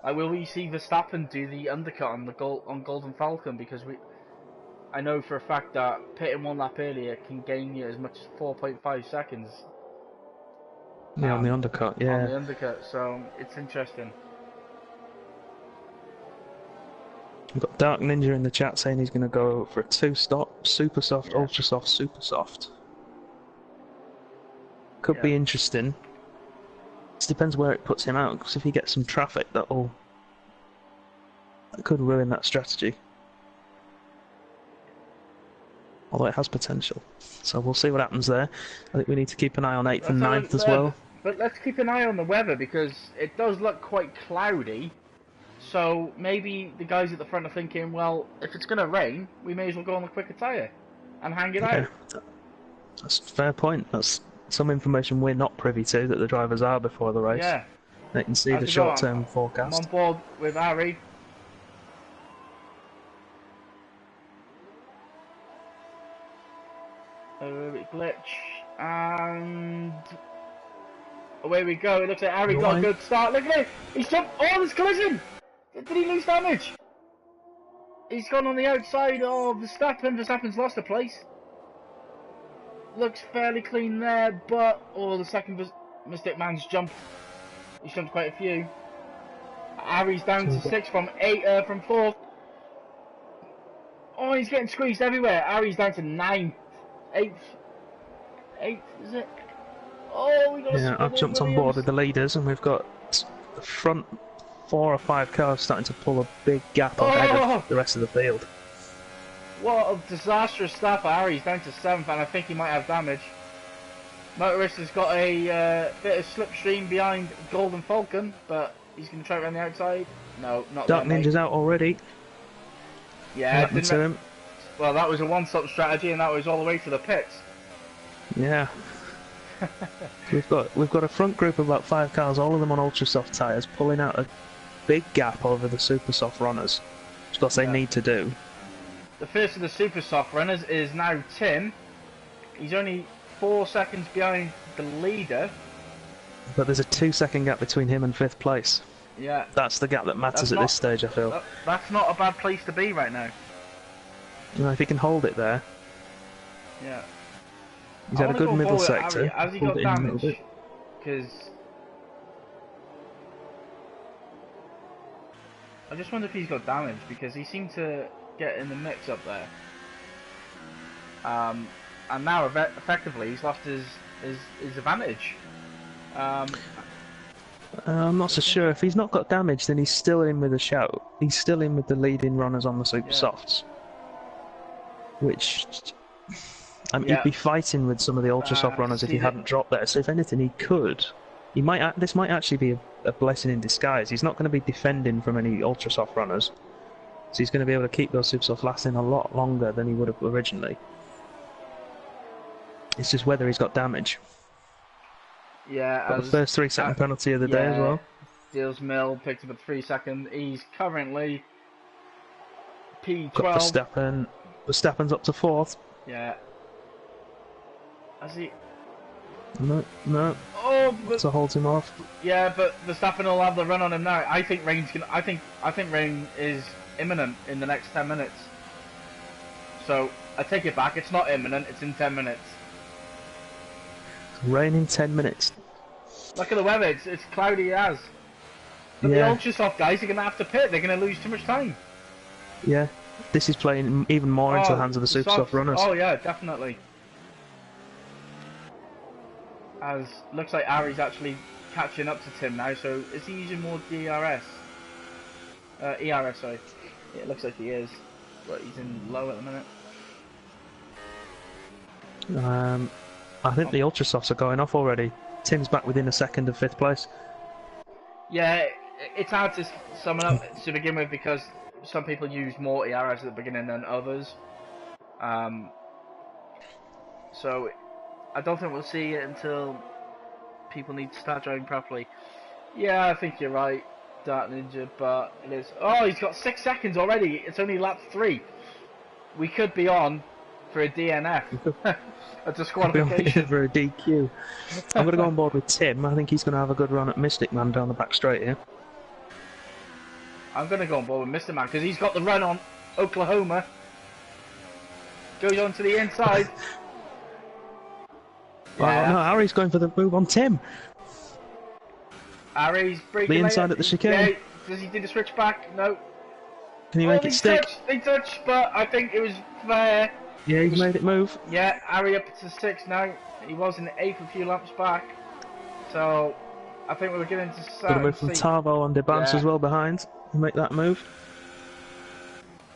Speaker 1: Will we see Verstappen do the undercut on Golden Falcon? Because I know for a fact that pitting 1 lap earlier can gain you as much as 4.5 seconds.
Speaker 2: Yeah, on the undercut, yeah.
Speaker 1: On the undercut, so it's interesting.
Speaker 2: We've got Dark Ninja in the chat saying he's going to go for a 2-stop, super soft, ultra soft, super soft. Could be interesting. It depends where it puts him out, because if he gets some traffic, that could ruin that strategy. Although it has potential. So we'll see what happens there. I think we need to keep an eye on 8th and 9th as well.
Speaker 1: But let's keep an eye on the weather, because it does look quite cloudy. So maybe the guys at the front are thinking, well, if it's going to rain, we may as well go on the quicker tyre and hang it out.
Speaker 2: That's a fair point. That's some information we're not privy to that the drivers are before the race.
Speaker 1: Yeah.
Speaker 2: They can see
Speaker 1: How's
Speaker 2: the
Speaker 1: it going?
Speaker 2: short-term
Speaker 1: I'm on
Speaker 2: forecast.
Speaker 1: board with Harry. A little bit glitch, and away we go. It looks like Harry
Speaker 2: You're
Speaker 1: got a
Speaker 2: right.
Speaker 1: good start. Look at it! He's jumped. Oh, there's collision! Did he lose damage? He's gone on the outside of Verstappen. Verstappen's lost a place. Looks fairly clean there, but the second Mystic Man's jumped. He's jumped quite a few. Harry's down to 6 from 8 from 4th. Oh, he's getting squeezed everywhere. Harry's down to 9th. 8th. 8th, is it? Oh, we got a spin
Speaker 2: I've
Speaker 1: in
Speaker 2: jumped on board
Speaker 1: Williams.
Speaker 2: with the leaders, and we've got the front 4 or 5 cars starting to pull a big gap ahead of the rest of the field.
Speaker 1: What a disastrous start for Harry. He's down to 7th, and I think he might have damage. Motorist has got a bit of slipstream behind Golden Falcon, but he's going to try it around the outside. No, not
Speaker 2: Dark
Speaker 1: there,
Speaker 2: Ninja's
Speaker 1: mate.
Speaker 2: out already.
Speaker 1: Yeah,
Speaker 2: What to him?
Speaker 1: well, that was a one-stop strategy, and that was all the way to the pits.
Speaker 2: Yeah. we've got a front group of about 5 cars, all of them on ultra soft tyres, pulling out a big gap over the super soft runners, which of course they need to do.
Speaker 1: The first of the super soft runners is now Tim. He's only 4 seconds behind the leader.
Speaker 2: But there's a 2-second gap between him and 5th place.
Speaker 1: Yeah.
Speaker 2: That's the gap that matters at this stage, I feel.
Speaker 1: That's not a bad place to be right now.
Speaker 2: You know, if he can hold it there.
Speaker 1: Yeah.
Speaker 2: He's had a good middle sector.
Speaker 1: Has he got damage? Because I just wonder if he's got damage, because he seemed to get in the mix up there. And now effectively he's lost his advantage.
Speaker 2: I'm not so sure. If he's not got damage, then he's still in with a shout. He's still in with the leading runners on the super softs. Which, he'd be fighting with some of the ultra soft runners if he hadn't dropped there. So if anything, he could. This might actually be a blessing in disguise. He's not going to be defending from any ultra soft runners, so he's going to be able to keep those super soft lasting a lot longer than he would have originally. It's just whether he's got damage.
Speaker 1: Yeah,
Speaker 2: got the first 3-second penalty of the day as well.
Speaker 1: Deals Mill picked up a 3-second. He's currently P12.
Speaker 2: Got Verstappen. Verstappen's up to 4th.
Speaker 1: Yeah. Has he?
Speaker 2: No.
Speaker 1: Oh, but
Speaker 2: to hold him off.
Speaker 1: Yeah, but Verstappen will have the run on him now. I think Rain is imminent in the next 10 minutes. So I take it back. It's not imminent. It's in 10 minutes.
Speaker 2: Rain in 10 minutes.
Speaker 1: Look at the weather. It's cloudy as. But the ultra soft guys are going to have to pit. They're going to lose too much time.
Speaker 2: Yeah. This is playing even more into the hands of the super soft runners.
Speaker 1: Oh yeah, definitely. As looks like Ari's actually catching up to Tim now, so is he using more DRS? ERS, sorry. Yeah, it looks like he is, but he's in low at the minute.
Speaker 2: I think the ultra softs are going off already. Tim's back within a second of 5th place.
Speaker 1: Yeah, it's hard to sum it up to begin with because some people use more ERS at the beginning than others. So I don't think we'll see it until people need to start driving properly. Yeah, I think you're right, Dark Ninja, but it is... Oh, he's got 6 seconds already. It's only lap 3. We could be on for a DNF. A disqualification.
Speaker 2: For a DQ. I'm going to go on board with Tim. I think he's going to have a good run at Mystic Man down the back straight here.
Speaker 1: I'm going to go on board with Mr. Man because he's got the run on Oklahoma. Goes on to the inside.
Speaker 2: Yeah. No, Harry's going for the move on Tim.
Speaker 1: Harry's breaking
Speaker 2: the inside at the chicane.
Speaker 1: Yeah, does he do the switch back? No.
Speaker 2: Can he make it stick?
Speaker 1: They touched, but I think it was fair.
Speaker 2: Yeah, he's made it move.
Speaker 1: Yeah, Harry up to 6 now. He was in 8th a few laps back. So, I think we were getting to start.
Speaker 2: Got a move from Tarvo on Debance as well behind. He'll make that move.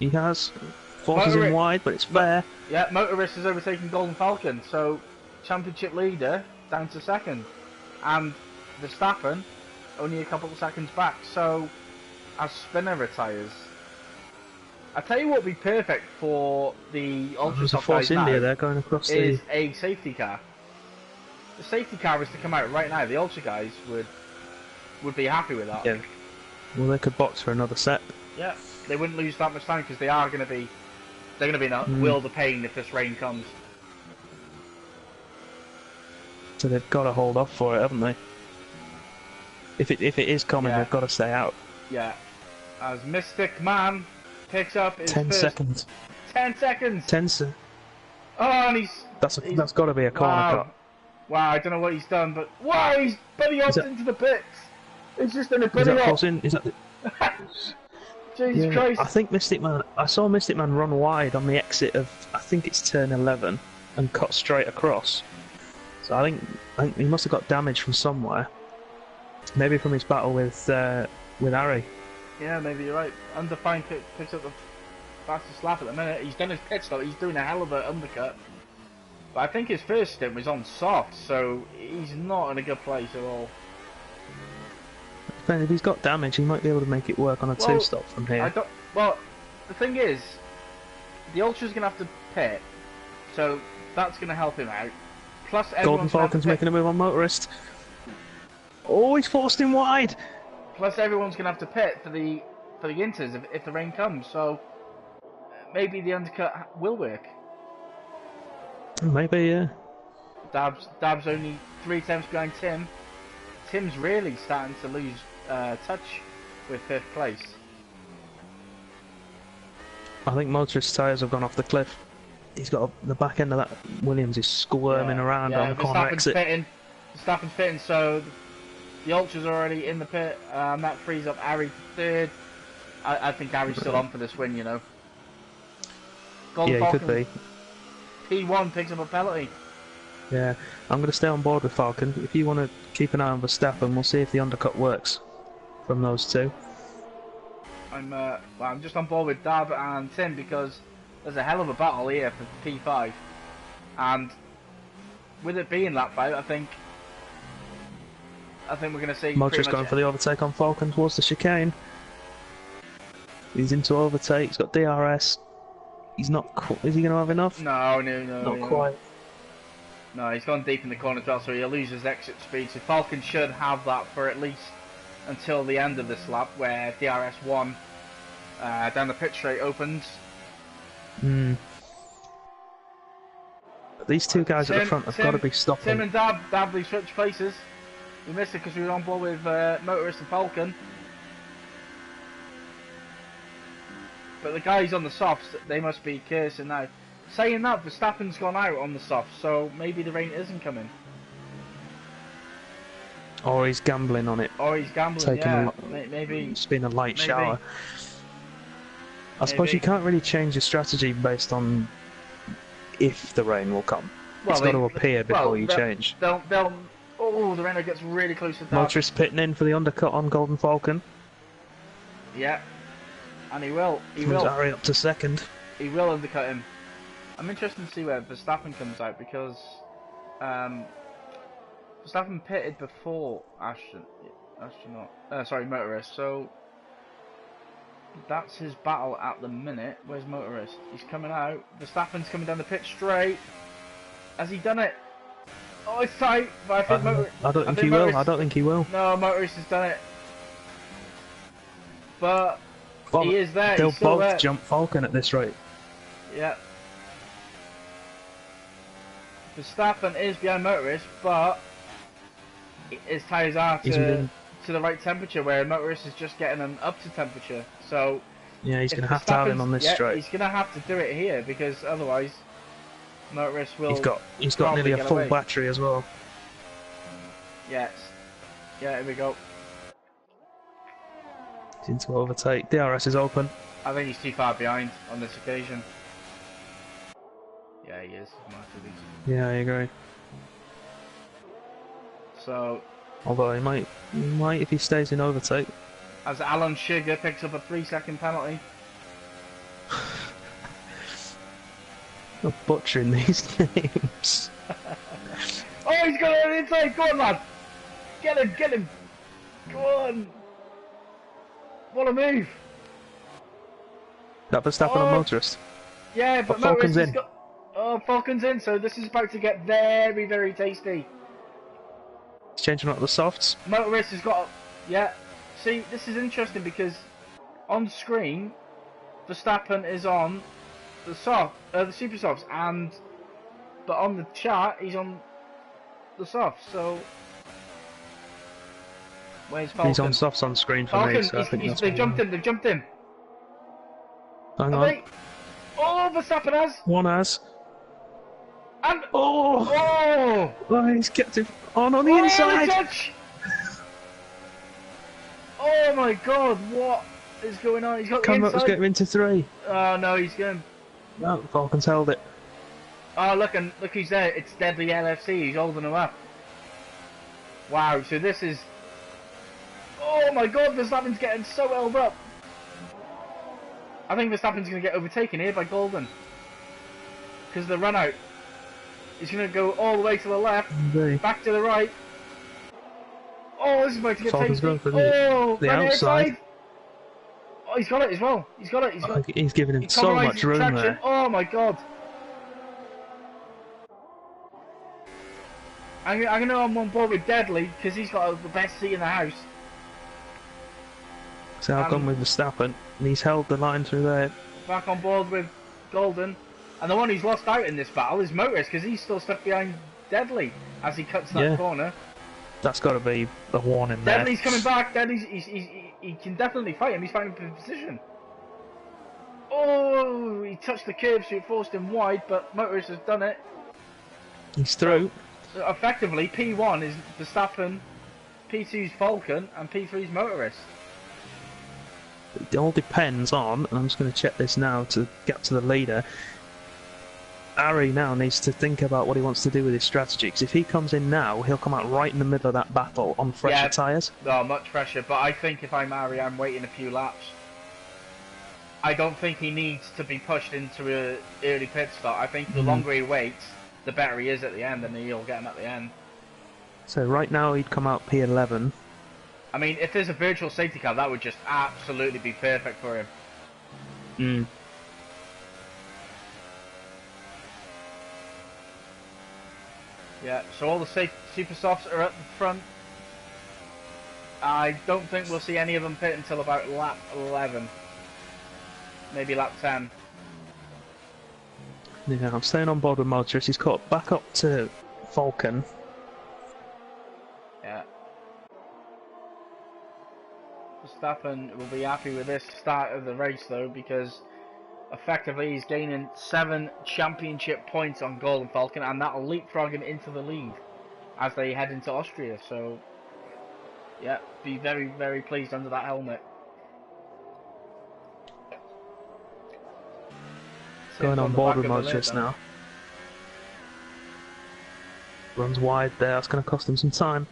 Speaker 2: He has. Forces him wide, but it's fair.
Speaker 1: Yeah, Motorist has overtaken Golden Falcon. So, championship leader down to 2nd. And Verstappen only a couple of seconds back. So, as Spinner retires. I tell you what would be perfect for the ultra soft guys now
Speaker 2: there going across
Speaker 1: is a safety car. The safety car was to come out right now. The ultra guys would would be happy with that.
Speaker 2: Yeah. Well, they could box for another set.
Speaker 1: Yeah, they wouldn't lose that much time because they're going to be in a world of pain if this rain comes.
Speaker 2: So they've got to hold off for it, haven't they? If it is coming, they've got to stay out.
Speaker 1: Yeah. As Mystic Man picks up his
Speaker 2: 10
Speaker 1: first...
Speaker 2: seconds.
Speaker 1: 10 seconds!
Speaker 2: 10 seconds.
Speaker 1: Oh, and
Speaker 2: That's got to be a corner cut.
Speaker 1: Wow, I don't know what he's done, but... Wow, he's bunny hopped into the pits! He's just in a bunny hop!
Speaker 2: Is that
Speaker 1: Jesus Christ!
Speaker 2: I think I saw Mystic Man run wide on the exit of, I think it's turn 11, and cut straight across. So I think he must have got damage from somewhere. Maybe from his battle with Harry.
Speaker 1: Yeah, maybe you're right. Undefined picks up the fastest lap at the minute. He's done his pit stop. He's doing a hell of an undercut. But I think his first stint was on soft, so he's not in a good place at all.
Speaker 2: If he's got damage, he might be able to make it work on a two-stop from here.
Speaker 1: Well, the thing is, the Ultra's going to have to pit, so that's going to help him out. Plus,
Speaker 2: Golden Falcon's making a move on Motorist. Oh, he's forced him wide!
Speaker 1: Plus, everyone's going to have to pit for the inters if the rain comes, so maybe the undercut will work.
Speaker 2: Maybe, yeah.
Speaker 1: Dab's only 3 attempts behind Tim. Tim's really starting to lose touch with 5th place.
Speaker 2: I think Motorist's tyres have gone off the cliff. He's got the back end of that Williams is squirming around on the corner exit.
Speaker 1: Verstappen's pitting, so the Ultras are already in the pit. That frees up Harry for 3rd. I think Harry's still on for this win, you know. Golden
Speaker 2: he
Speaker 1: Falcon,
Speaker 2: could be.
Speaker 1: P1 picks up a penalty.
Speaker 2: Yeah, I'm going to stay on board with Falcon. If you want to keep an eye on Verstappen, we'll see if the undercut works from those two.
Speaker 1: I'm just on board with Dab and Tim because there's a hell of a battle here for P5, and with it being that fight, I think we're going to see.
Speaker 2: Motorist going for the overtake on Falcon towards the chicane. He's into overtake. He's got DRS. He's not. Is he going to have enough?
Speaker 1: No.
Speaker 2: Not quite.
Speaker 1: No, he's gone deep in the corner as well, so he'll lose his exit speed. So Falcon should have that for at least until the end of this lap, where DRS 1 down the pit straight opens.
Speaker 2: These two guys at the front have got to be stopping.
Speaker 1: Tim and Dab, they switched places. We missed it because we were on board with Motorist and Falcon. But the guys on the softs, they must be cursing now. Saying that, Verstappen's gone out on the softs, so maybe the rain isn't coming.
Speaker 2: Or he's gambling on it.
Speaker 1: Maybe.
Speaker 2: It's been a light shower. I suppose you can't really change your strategy based on if the rain will come. It's got to appear before you change.
Speaker 1: Oh, the rain gets really close to that.
Speaker 2: Motorist pitting in for the undercut on Golden Falcon.
Speaker 1: Yeah, and he will.
Speaker 2: Harry up to 2nd.
Speaker 1: He will undercut him. I'm interested to see where Verstappen comes out because Verstappen pitted before Motorist, so that's his battle at the minute. Where's Motorist? He's coming out. Verstappen's coming down the pit straight. Has he done it? Oh, it's tight. But
Speaker 2: I don't think he will. I don't think he will.
Speaker 1: No, Motorist has done it. But he is there.
Speaker 2: They'll
Speaker 1: He's still
Speaker 2: both
Speaker 1: there.
Speaker 2: jump Falcon at this rate.
Speaker 1: Yeah. Verstappen is behind Motorist, but his tyres are to the right temperature, where Motorist is just getting them up to temperature. So
Speaker 2: yeah, he's going to have to have him on this straight.
Speaker 1: He's going to have to do it here because otherwise Motorist will.
Speaker 2: He's got nearly a full battery as well.
Speaker 1: Yes. Yeah, here we go.
Speaker 2: He's into overtake. DRS is open.
Speaker 1: I think he's too far behind on this occasion. Yeah, he is.
Speaker 2: Yeah, I agree.
Speaker 1: So,
Speaker 2: although he might if he stays in overtake.
Speaker 1: As Alan Sugar picks up a 3-second penalty.
Speaker 2: I'm butchering these names.
Speaker 1: Oh, he's got it inside. Go on, lad. Get him. Go on. What a move.
Speaker 2: That Verstappen on Motorist.
Speaker 1: Yeah, but
Speaker 2: Falcon's in.
Speaker 1: Falcon's in, so this is about to get very, very tasty.
Speaker 2: He's changing up the softs.
Speaker 1: Motorist has got Yeah. See, this is interesting because on screen, Verstappen is on the super softs, but on the chart he's on the softs. So where's Falcon?
Speaker 2: He's on softs on screen for me, so I think that's
Speaker 1: they've jumped in. They've jumped in.
Speaker 2: Hang
Speaker 1: Are
Speaker 2: on.
Speaker 1: they? Oh, Verstappen has.
Speaker 2: One has.
Speaker 1: And
Speaker 2: Oh!
Speaker 1: oh,
Speaker 2: He's kept it on the
Speaker 1: oh,
Speaker 2: inside!
Speaker 1: the touch! Oh my God! What is going on? He's got the
Speaker 2: Let's
Speaker 1: inside.
Speaker 2: get him into 3.
Speaker 1: Oh no, he's going.
Speaker 2: No, Falcon's held it.
Speaker 1: Oh look, and look who's there. It's Deadly LFC. He's holding him up. Wow. So this is. Oh my God! Verstappen's getting so held up. I think Verstappen's going to get overtaken here by Golden because the run out. He's going to go all the way to the left, back to the right. Oh, this is about to get
Speaker 2: Falcon's going
Speaker 1: tasty.
Speaker 2: for the outside.
Speaker 1: Oh, he's got it as well. He's got it.
Speaker 2: He's giving him so much room
Speaker 1: traction.
Speaker 2: there.
Speaker 1: Oh my God. I'm going to on board with Deadly because he's got the best seat in the house.
Speaker 2: So I've gone with Verstappen, and he's held the line through there.
Speaker 1: Back on board with Golden. And the one who's lost out in this battle is Motorist because he's still stuck behind Deadly as he cuts that corner.
Speaker 2: That's got to be the warning there.
Speaker 1: Deadly's coming back. Deadly's he can definitely fight him. He's fighting for position. Oh, he touched the curb, so it forced him wide, but Motorist has done it.
Speaker 2: He's through.
Speaker 1: So effectively, P1 is Verstappen, P2's Falcon, and P3's Motorist.
Speaker 2: It all depends on, and I'm just going to check this now to get to the leader. Ari now needs to think about what he wants to do with his strategy, because if he comes in now, he'll come out right in the middle of that battle on fresher tyres.
Speaker 1: No, much fresher, but I think if I'm Ari, I'm waiting a few laps. I don't think he needs to be pushed into an early pit stop. I think the longer he waits, the better he is at the end, and he'll get him at the end.
Speaker 2: So right now he'd come out P11.
Speaker 1: I mean, if there's a virtual safety car, that would just absolutely be perfect for him. Yeah, so all the super softs are at the front. I don't think we'll see any of them pit until about lap 11. Maybe lap 10.
Speaker 2: Yeah, I'm staying on board with Motorist. He's caught back up to Falcon.
Speaker 1: Yeah. Verstappen will be happy with this start of the race though, because effectively he's gaining 7 championship points on Golden Falcon, and that'll leapfrog him into the lead as they head into Austria. So yeah, be very, very pleased under that helmet.
Speaker 2: Going on board with Motorist now. Runs wide there, that's going to cost him some time.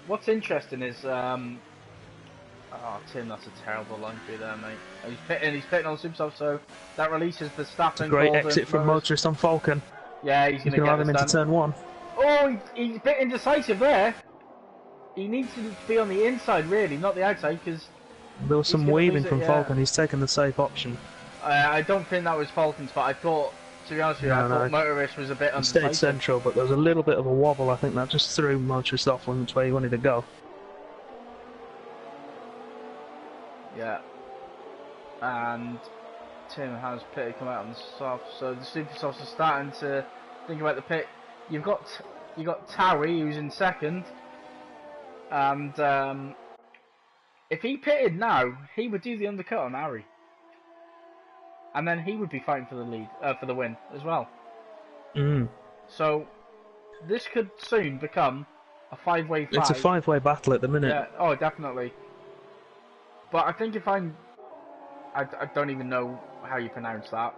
Speaker 1: What's interesting is, oh Tim, that's a terrible line through there, mate. He's pitting on the super soft, so that releases the Verstappen.
Speaker 2: Great exit from Motorist on Falcon.
Speaker 1: Yeah, he's going to
Speaker 2: have him into turn 1.
Speaker 1: Oh, he's a bit indecisive there. He needs to be on the inside, really, not the outside, because
Speaker 2: there was some weaving from Falcon. He's taken the safe option.
Speaker 1: I don't think that was Falcon's, but I thought, to be honest with you, I thought Motorist was a bit undecisive.
Speaker 2: He stayed central, but there was a little bit of a wobble. I think that just threw Motorist off which way he wanted to go.
Speaker 1: Yeah. And Tim has pitted come out on the soft, so the super softs are starting to think about the pit. You've got Towie, who's in second, and if he pitted now, he would do the undercut on Ari, and then he would be fighting for the lead, for the win as well. So this could soon become a 5-way fight.
Speaker 2: It's a 5-way battle at the minute.
Speaker 1: Yeah, oh, definitely. But I think if I don't even know how you pronounce that.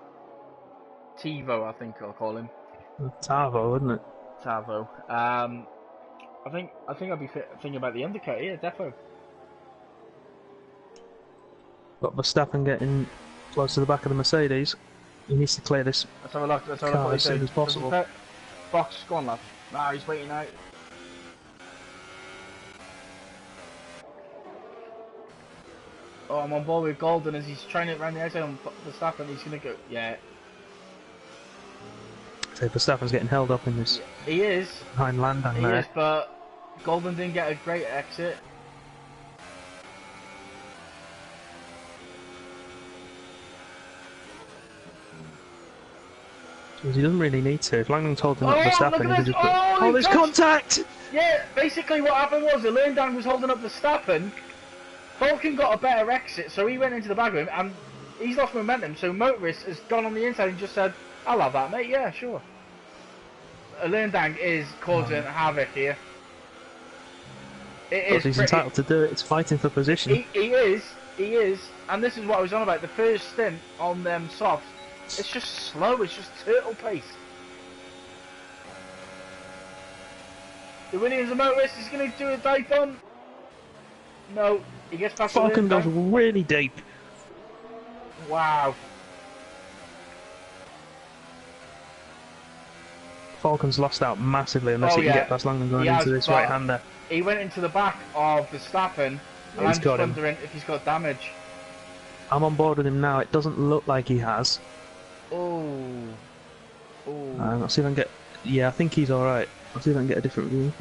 Speaker 1: Tivo, I think I'll call him.
Speaker 2: Tavo, wouldn't it?
Speaker 1: Tavo. I think I'd be thinking about the undercut here, defo.
Speaker 2: Got Verstappen getting close to the back of the Mercedes. He needs to clear this
Speaker 1: Let's have a look.
Speaker 2: car as soon as possible.
Speaker 1: Fox, go on, lad. Ah, he's waiting out. Oh, I'm on board with Golden as he's trying it around the outside on Verstappen. He's gonna go. Yeah.
Speaker 2: So Verstappen's getting held up in this
Speaker 1: He is.
Speaker 2: behind landing
Speaker 1: He
Speaker 2: there.
Speaker 1: is, but Golden didn't get a great exit.
Speaker 2: He doesn't really need to. If Langdon's holding up
Speaker 1: Oh, look
Speaker 2: Verstappen,
Speaker 1: at
Speaker 2: he
Speaker 1: this!
Speaker 2: could just
Speaker 1: Oh,
Speaker 2: there's
Speaker 1: touched.
Speaker 2: contact!
Speaker 1: Yeah, basically what happened was the Lerndang was holding up Verstappen. Vulcan got a better exit, so he went into the back of him, and he's lost momentum. So Motorist has gone on the inside and just said, "I'll have that, mate. Yeah, sure." Lerndang is causing havoc here. It is.
Speaker 2: He's entitled to do it. It's fighting for position.
Speaker 1: He is, and this is what I was on about. The first stint on them softs, it's just slow. It's just turtle pace. The Williams and Motorist is going to do a dive bomb. No, he gets past
Speaker 2: Falcon
Speaker 1: the
Speaker 2: goes really deep.
Speaker 1: Wow.
Speaker 2: Falcon's lost out massively unless he can get past Langdon going into this right-hander.
Speaker 1: He went into the back of Verstappen, and I'm just wondering if he's got damage.
Speaker 2: I'm on board with him now. It doesn't look like he has.
Speaker 1: Oh. Oh.
Speaker 2: I'll see if I can get... Yeah, I think he's alright. I'll see if I can get a different view.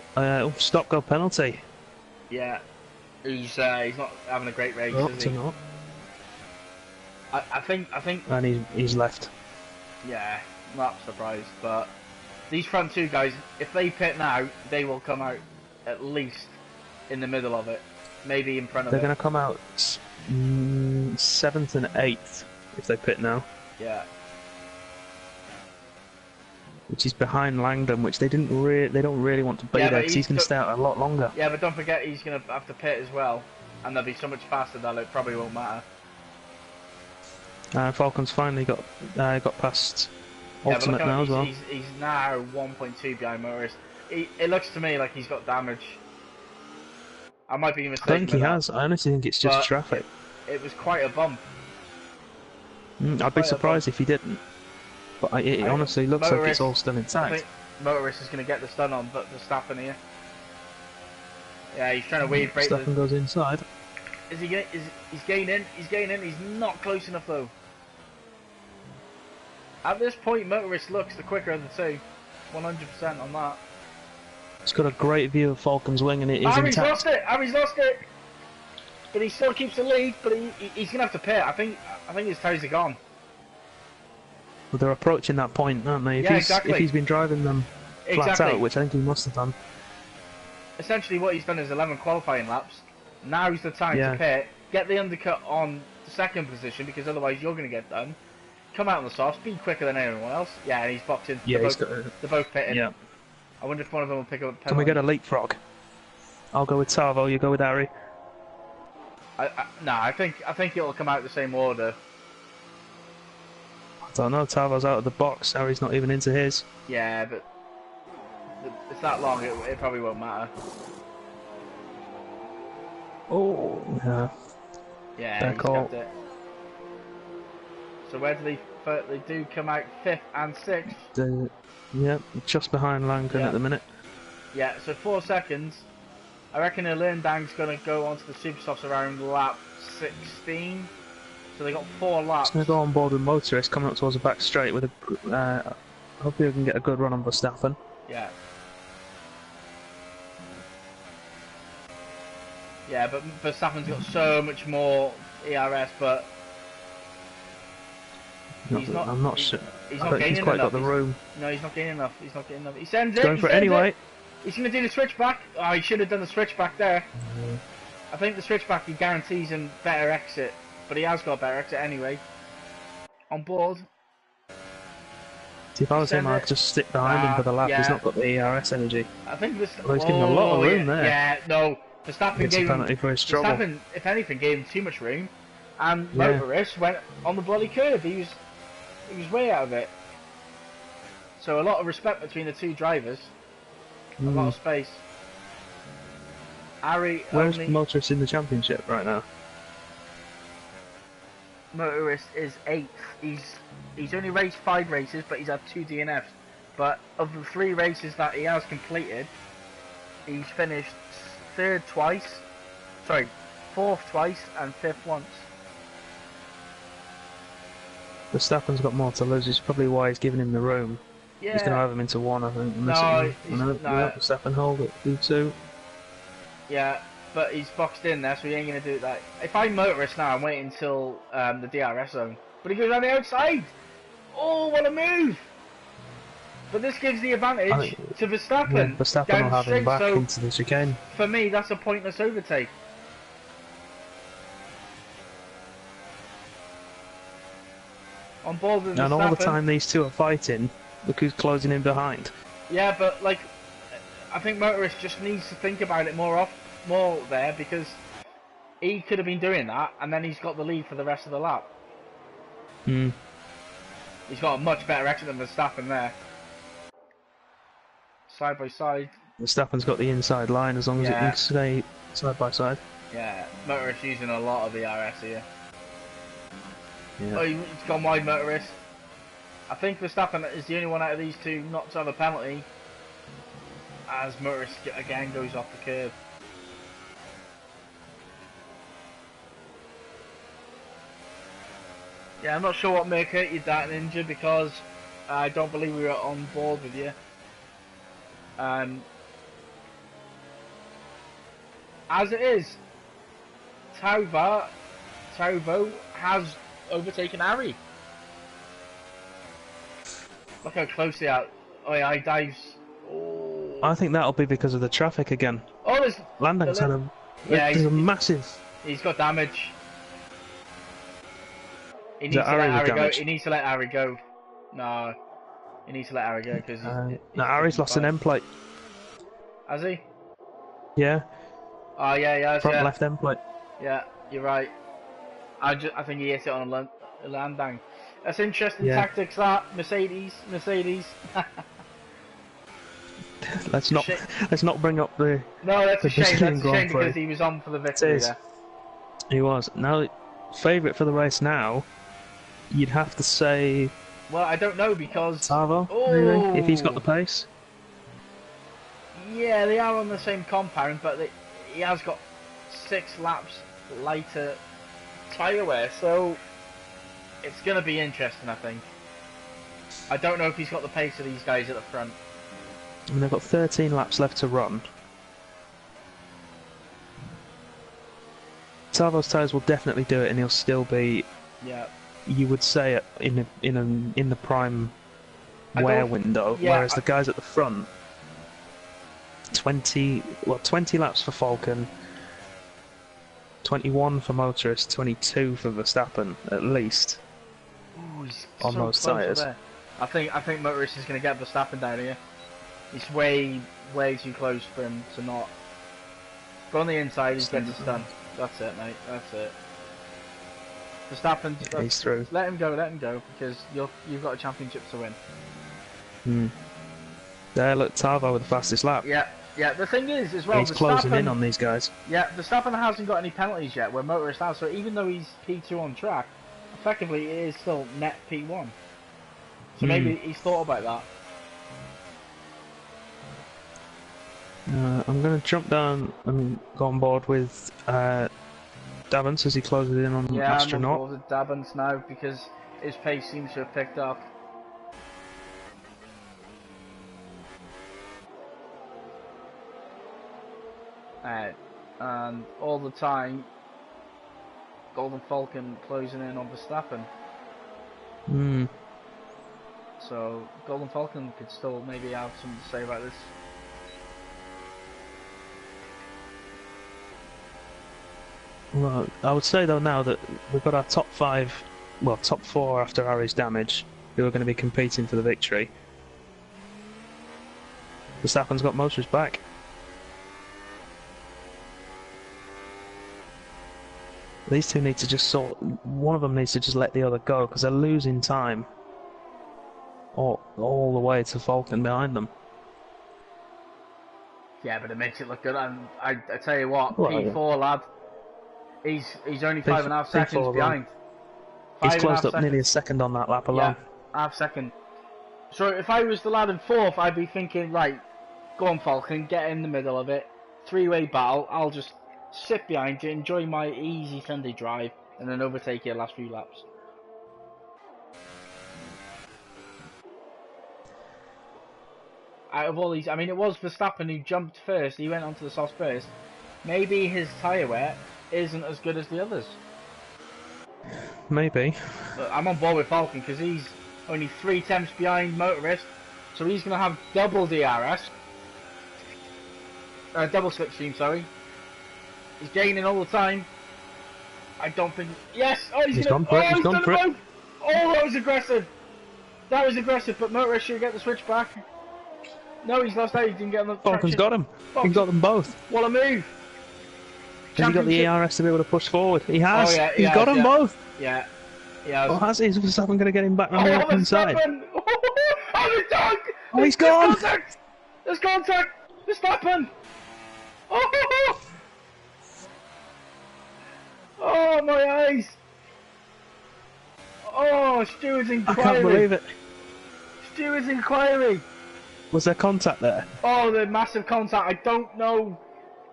Speaker 2: Stop-go penalty.
Speaker 1: Yeah. He's not having a great race, is he?
Speaker 2: Not.
Speaker 1: I think...
Speaker 2: And he's left.
Speaker 1: Yeah, not surprised, but... These front two guys, if they pit now, they will come out at least in the middle of it. Maybe in front of it.
Speaker 2: They're going to come out 7th and 8th if they pit now.
Speaker 1: Yeah.
Speaker 2: Which is behind Langdon, which they don't really want to be there because he's going to stay out a lot longer.
Speaker 1: Yeah, but don't forget he's going to have to pit as well, and they'll be so much faster that it probably won't matter.
Speaker 2: Falcon's finally got past Ultimate now as well.
Speaker 1: He's now 1.2 behind Motorist. It looks to me like he's got damage. I might be mistaken.
Speaker 2: I think he has. I honestly think it's just traffic.
Speaker 1: It was quite a bump.
Speaker 2: I'd be surprised if he didn't. But it honestly looks like it's all still intact.
Speaker 1: I think Motorist is going to get the stun on, but Verstappen here. Yeah, he's trying to wave break.
Speaker 2: Verstappen goes inside.
Speaker 1: Is he getting? He's gaining. He's gaining. He's not close enough though. At this point, Motorist looks the quicker of the two. 100% on that.
Speaker 2: It's got a great view of Falcon's wing and it is intact.
Speaker 1: Harry's lost it! But he still keeps the lead, but he's going to have to pit. I think his tyres are gone.
Speaker 2: Well, they're approaching that point, aren't they? If he's been driving them flat out, which I think he must have done.
Speaker 1: Essentially what he's done is 11 qualifying laps. Now's the time to pit. Get the undercut on the second position, because otherwise you're going to get done. Come out on the softs, be quicker than anyone else. Yeah, and he's boxing.
Speaker 2: Yeah,
Speaker 1: they're both pitting.
Speaker 2: Yeah.
Speaker 1: I wonder if one of them will pick up a penalty.
Speaker 2: Can we get a leapfrog? I'll go with Tavo, you go with Harry.
Speaker 1: No, I think it'll come out the same order.
Speaker 2: I don't know, Tavo's out of the box, Harry's not even into his.
Speaker 1: Yeah, but it's that long, it probably won't matter.
Speaker 2: Oh, yeah.
Speaker 1: Yeah, he's got it. So where do they do come out 5th and 6th?
Speaker 2: Yeah, just behind Langdon at the minute.
Speaker 1: Yeah, so 4 seconds. I reckon Lerndang's going to go onto the super softs around lap 16. So they got 4 laps.
Speaker 2: Just going to go on board with Motorist coming up towards the back straight with a. Hopefully we can get a good run on Verstappen.
Speaker 1: Yeah. Yeah, but Verstappen's got so much more ERS, but
Speaker 2: I'm not sure.
Speaker 1: He's not gaining
Speaker 2: quite
Speaker 1: enough.
Speaker 2: got the room.
Speaker 1: No, he's not gaining enough. He's not getting enough. He sends it.
Speaker 2: Going for it anyway.
Speaker 1: He's going to do the switchback. Oh, he should have done the switchback there. I think the switchback, he guarantees him better exit, but he has got a better exit anyway. On board.
Speaker 2: See, if I was him, I'd just stick behind him for the lap. He's not got the ERS energy.
Speaker 1: I think this.
Speaker 2: Although he's given a lot of room there.
Speaker 1: Yeah, no. Verstappen gave
Speaker 2: penalty for his trouble.
Speaker 1: Verstappen, if anything, gave him too much room, and Motorist went on the bloody curve. He was way out of it. So a lot of respect between the two drivers. A lot of space. Harry.
Speaker 2: Where's Motorist in the championship right now?
Speaker 1: Motorist is 8th. He's only raced 5 races, but he's had 2 DNFs. But of the 3 races that he has completed, he's finished 3rd twice, 4th twice, and 5th once.
Speaker 2: Verstappen's got more to lose, which is probably why he's giving him the room. He's going to
Speaker 1: Yeah.
Speaker 2: have him into one, I think.
Speaker 1: No, he's
Speaker 2: Yeah,
Speaker 1: no.
Speaker 2: Verstappen hold it, do 2.
Speaker 1: Yeah, but he's boxed in there, so he ain't gonna do that. If I'm motorist now, I'm waiting until the DRS zone. But he goes on the outside. Oh, what a move! But this gives the
Speaker 2: I
Speaker 1: advantage
Speaker 2: think,
Speaker 1: to
Speaker 2: yeah,
Speaker 1: Verstappen
Speaker 2: Verstappen will
Speaker 1: down
Speaker 2: have him
Speaker 1: straight.
Speaker 2: back
Speaker 1: So
Speaker 2: into the chicane.
Speaker 1: for me, that's a pointless overtake. On board with
Speaker 2: And all the
Speaker 1: Verstappen.
Speaker 2: time these two are fighting, look who's closing in behind.
Speaker 1: Yeah, but like, I think motorist just needs to think about it more there, because he could have been doing that, and then he's got the lead for the rest of the lap.
Speaker 2: Hmm.
Speaker 1: He's got a much better exit than Verstappen there. Side by side.
Speaker 2: Verstappen's got the inside line as long as it
Speaker 1: Yeah.
Speaker 2: can stay side by side.
Speaker 1: Yeah, motorist using a lot of ERS here.
Speaker 2: Yeah.
Speaker 1: Oh, he's gone wide, motorist. I think Verstappen is the only one out of these two not to have a penalty, as motorist again goes off the curb. Yeah, I'm not sure what may hurt you, that Ninja, because I don't believe we were on board with you. As it is, Tauvo has overtaken Harry. Look how close they are. Oh yeah, he dives. Oh,
Speaker 2: I think that'll be because of the traffic again.
Speaker 1: oh there's...
Speaker 2: Landon's had
Speaker 1: Yeah,
Speaker 2: there's a massive...
Speaker 1: he's got damage. He
Speaker 2: Is
Speaker 1: needs
Speaker 2: that
Speaker 1: to let
Speaker 2: Harry with
Speaker 1: Harry go.
Speaker 2: damage?
Speaker 1: He needs to let Harry go. No, he needs to let Harry go because he's
Speaker 2: No, Harry's lost an end plate.
Speaker 1: Has he?
Speaker 2: Yeah,
Speaker 1: Oh yeah, yeah,
Speaker 2: front
Speaker 1: yeah.
Speaker 2: left end plate.
Speaker 1: Yeah, you're right. I think he hit it on a landing. That's interesting
Speaker 2: Yeah.
Speaker 1: tactics. That Mercedes.
Speaker 2: let's not bring up the...
Speaker 1: No, that's
Speaker 2: the
Speaker 1: a shame.
Speaker 2: Brazilian
Speaker 1: That's a shame
Speaker 2: Grand Prix.
Speaker 1: because he was on for the victory there.
Speaker 2: He was. Now, favourite for the race now, you'd have to say
Speaker 1: Well, I don't know because...
Speaker 2: Tavo,
Speaker 1: Oh!
Speaker 2: maybe, if he's got the pace.
Speaker 1: Yeah, they are on the same compound, but he has got 6 laps lighter tyre wear, so it's going to be interesting, I think. I don't know if he's got the pace of these guys at the front.
Speaker 2: I mean, they've got 13 laps left to run. Tavo's tyres will definitely do it, and he'll still be...
Speaker 1: Yeah.
Speaker 2: You would say in the prime wear window,
Speaker 1: yeah,
Speaker 2: whereas the guys at the front, 20 laps for Falcon, 21 for Motorist, 22 for Verstappen at least.
Speaker 1: Ooh, he's
Speaker 2: on
Speaker 1: so
Speaker 2: those
Speaker 1: close
Speaker 2: tyres.
Speaker 1: there. I think Motorist is going to get Verstappen down here. He's way too close for him to not. But on the inside, he gets a stun. That's it, mate. That's it. Verstappen,
Speaker 2: Yeah, he's through.
Speaker 1: let him go, because you've got a championship to win.
Speaker 2: There, look, Tavo with the fastest lap.
Speaker 1: Yeah. The thing is, as well,
Speaker 2: He's closing in on these guys.
Speaker 1: Yeah, Verstappen hasn't got any penalties yet, where Motorist has. So even though he's P2 on track, effectively it is still net P1. So maybe he's thought about that.
Speaker 2: I'm going to jump down and go on board with Davins as he closes in on Astronaut.
Speaker 1: I'm on board with Davins now because his pace seems to have picked up. And all the time, Golden Falcon closing in on Verstappen. So Golden Falcon could still maybe have something to say about this.
Speaker 2: Well, I would say though now that we've got our top 4 after Harry's damage, who are going to be competing for the victory. Verstappen's got Motorist back. These two need to just one of them needs to just let the other go, because they're losing time all the way to Falcon behind them.
Speaker 1: Yeah, but it makes it look good. I tell you what,
Speaker 2: Well,
Speaker 1: P4 lad, he's only 5.5 seconds behind.
Speaker 2: He's closed up nearly a second on that lap alone.
Speaker 1: Yeah, half second. So if I was the lad in 4th, I'd be thinking, right, go on Falcon, get in the middle of it, 3-way battle, I'll just sit behind you, enjoy my easy Sunday drive, and then overtake your last few laps. out of all these, I mean, it was Verstappen who jumped first. He went onto the softs first. Maybe his tyre wear isn't as good as the others.
Speaker 2: Maybe.
Speaker 1: But I'm on board with Falcon because he's only 3 tenths behind Motorist, so he's going to have double DRS. Double slipstream, sorry. He's gaining all the time. I don't think. Yes! Oh, he's
Speaker 2: gone for it. He's gone for it.
Speaker 1: Both. Oh, that was aggressive. That was aggressive, but Motorist should get the switch back. No, he's lost out. He didn't get on the
Speaker 2: Falcon's
Speaker 1: traction.
Speaker 2: got him. He's got them both.
Speaker 1: What a move!
Speaker 2: Has he got the ERS to be able to push forward? He has.
Speaker 1: Oh, yeah,
Speaker 2: He's got them both.
Speaker 1: Yeah. Yeah.
Speaker 2: Oh, has he? Is Verstappen going to get him back on the left-hand side?
Speaker 1: Oh, the dog!
Speaker 2: Oh, he's gone!
Speaker 1: There's contact! Verstappen! Oh! Oh, my eyes! Oh, Stewart's inquiry!
Speaker 2: I can't believe it.
Speaker 1: Stewart's inquiry!
Speaker 2: Was there contact there?
Speaker 1: Oh, the massive contact. I don't know.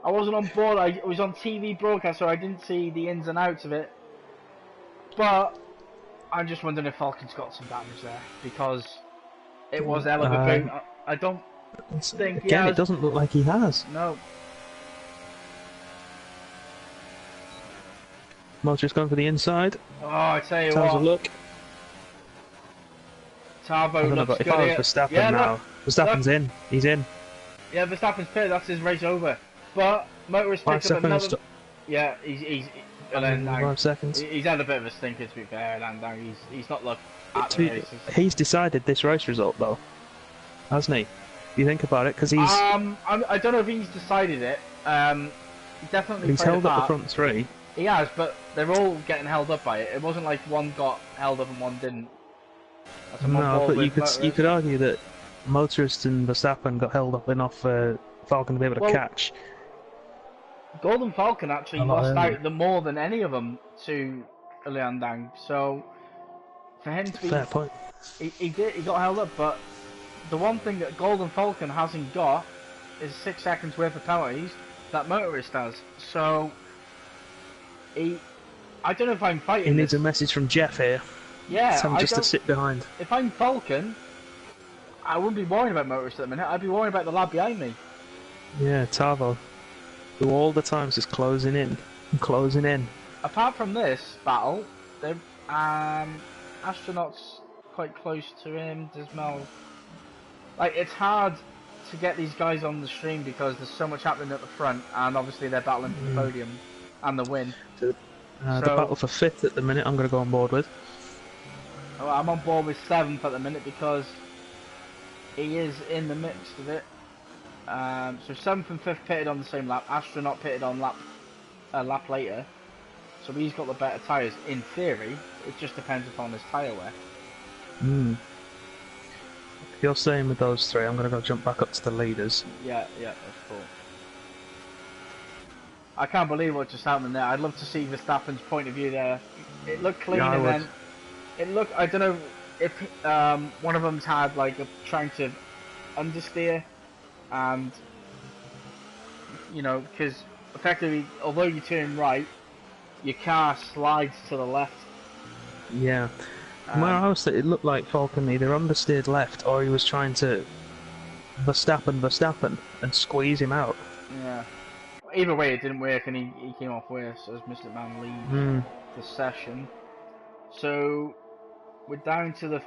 Speaker 1: I wasn't on board. I was on TV broadcast, so I didn't see the ins and outs of it. But I'm just wondering if Falcon's got some damage there, because it was hell of a boom. I don't think
Speaker 2: Again, it doesn't look like he has.
Speaker 1: No.
Speaker 2: Motorist going for the inside.
Speaker 1: Oh, I tell you
Speaker 2: Sounds
Speaker 1: what.
Speaker 2: a look.
Speaker 1: Tarbo looks
Speaker 2: if
Speaker 1: good
Speaker 2: I
Speaker 1: here.
Speaker 2: was Verstappen
Speaker 1: Yeah,
Speaker 2: now.
Speaker 1: look.
Speaker 2: Verstappen's in. He's in.
Speaker 1: Yeah, Verstappen's pit. That's his race over. But Motorist
Speaker 2: 5
Speaker 1: picked up
Speaker 2: seconds.
Speaker 1: another. Yeah, he's and then
Speaker 2: 5 seconds.
Speaker 1: he's had a bit of a stinker, to be fair, and he's not looked at the races.
Speaker 2: He's decided this race result though, hasn't he? You think about it, because he's
Speaker 1: I don't know if he's decided it. Definitely.
Speaker 2: he's held up the front three.
Speaker 1: He has, but they're all getting held up by it. It wasn't like one got held up and one didn't.
Speaker 2: No, but you could argue that Motorist and Verstappen got held up enough for Falcon to be able to catch.
Speaker 1: Golden Falcon actually lost out more than any of them to Liandang. So for him to be
Speaker 2: fair point,
Speaker 1: he got held up. But the one thing that Golden Falcon hasn't got is 6 seconds worth of penalties that Motorist has. So I don't know if I'm fighting.
Speaker 2: He needs a message from Jeff here.
Speaker 1: Yeah,
Speaker 2: tell him just to sit behind.
Speaker 1: If I'm Falcon, I wouldn't be worried about Motorist at the minute. I'd be worried about the lad behind me.
Speaker 2: Yeah, Tarvo, who all the times is closing in, closing in.
Speaker 1: Apart from this battle, the Astronaut's quite close to him. Dismal. Like, it's hard to get these guys on the stream because there's so much happening at the front, and obviously they're battling for the podium and the win.
Speaker 2: The battle for 5th at the minute, I'm going to go on board with.
Speaker 1: Well, I'm on board with 7th at the minute because he is in the mix of it. So 7th and 5th pitted on the same lap. Astronaut pitted on a lap later. So he's got the better tyres in theory. It just depends upon his tyre wear.
Speaker 2: If you're staying with those three, I'm going to go jump back up to the leaders.
Speaker 1: Yeah, that's cool. I can't believe what just happened there. I'd love to see Verstappen's point of view there. It looked clean, and then it looked. I don't know if one of them's had like trying to understeer, and you know, because effectively, although you turn right, your car slides to the left.
Speaker 2: Yeah. Where I was, it looked like Falcon either understeered left or he was trying to Verstappen and squeeze him out.
Speaker 1: Yeah. Either way, it didn't work, and he came off worse as Mr. Man leaves the session. So we're down to the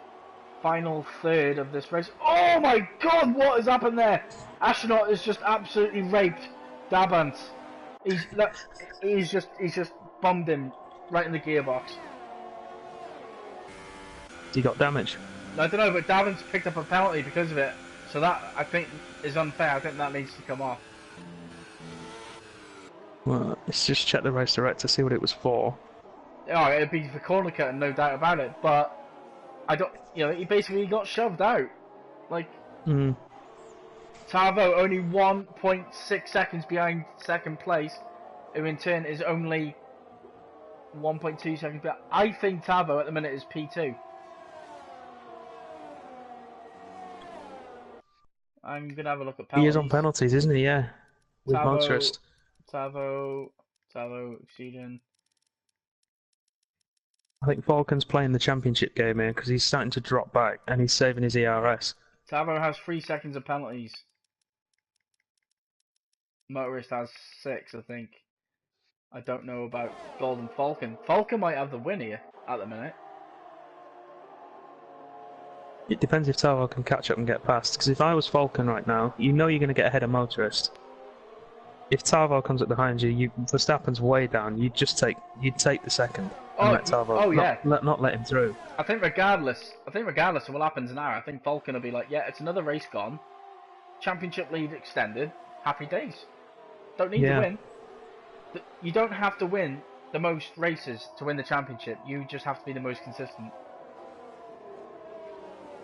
Speaker 1: final third of this race. Oh my God! What has happened there? Astronaut has just absolutely raped Dabant. He's just bombed him right in the gearbox.
Speaker 2: He got damage.
Speaker 1: I don't know, but Davins picked up a penalty because of it. So that, I think, is unfair. I think that needs to come off.
Speaker 2: Well, let's just check the race direct to see what it was for.
Speaker 1: Oh, it'd be the corner cut, no doubt about it. But I don't, he basically got shoved out. Like, Tarvo only 1.6 seconds behind second place, who in turn is only 1.2 seconds behind. I think Tarvo at the minute is P2. I'm gonna have a look at penalties.
Speaker 2: He is on penalties, isn't he? Yeah, with Motorist.
Speaker 1: Tarvo, exceeding.
Speaker 2: I think Falcon's playing the championship game here because he's starting to drop back and he's saving his ERS.
Speaker 1: Tavo has 3 seconds of penalties. Motorist has 6, I think. I don't know about Golden Falcon. Falcon might have the win here at the minute.
Speaker 2: It depends if Tavo can catch up and get past. Because if I was Falcon right now, you know you're going to get ahead of Motorist. If Tavo comes up behind you, Verstappen's way down. You'd take the second and let Tavo not let him through.
Speaker 1: I think regardless of what happens now, I think Falcon will be like, yeah, it's another race gone. Championship lead extended. Happy days. Don't need to win. You don't have to win the most races to win the championship. You just have to be the most consistent.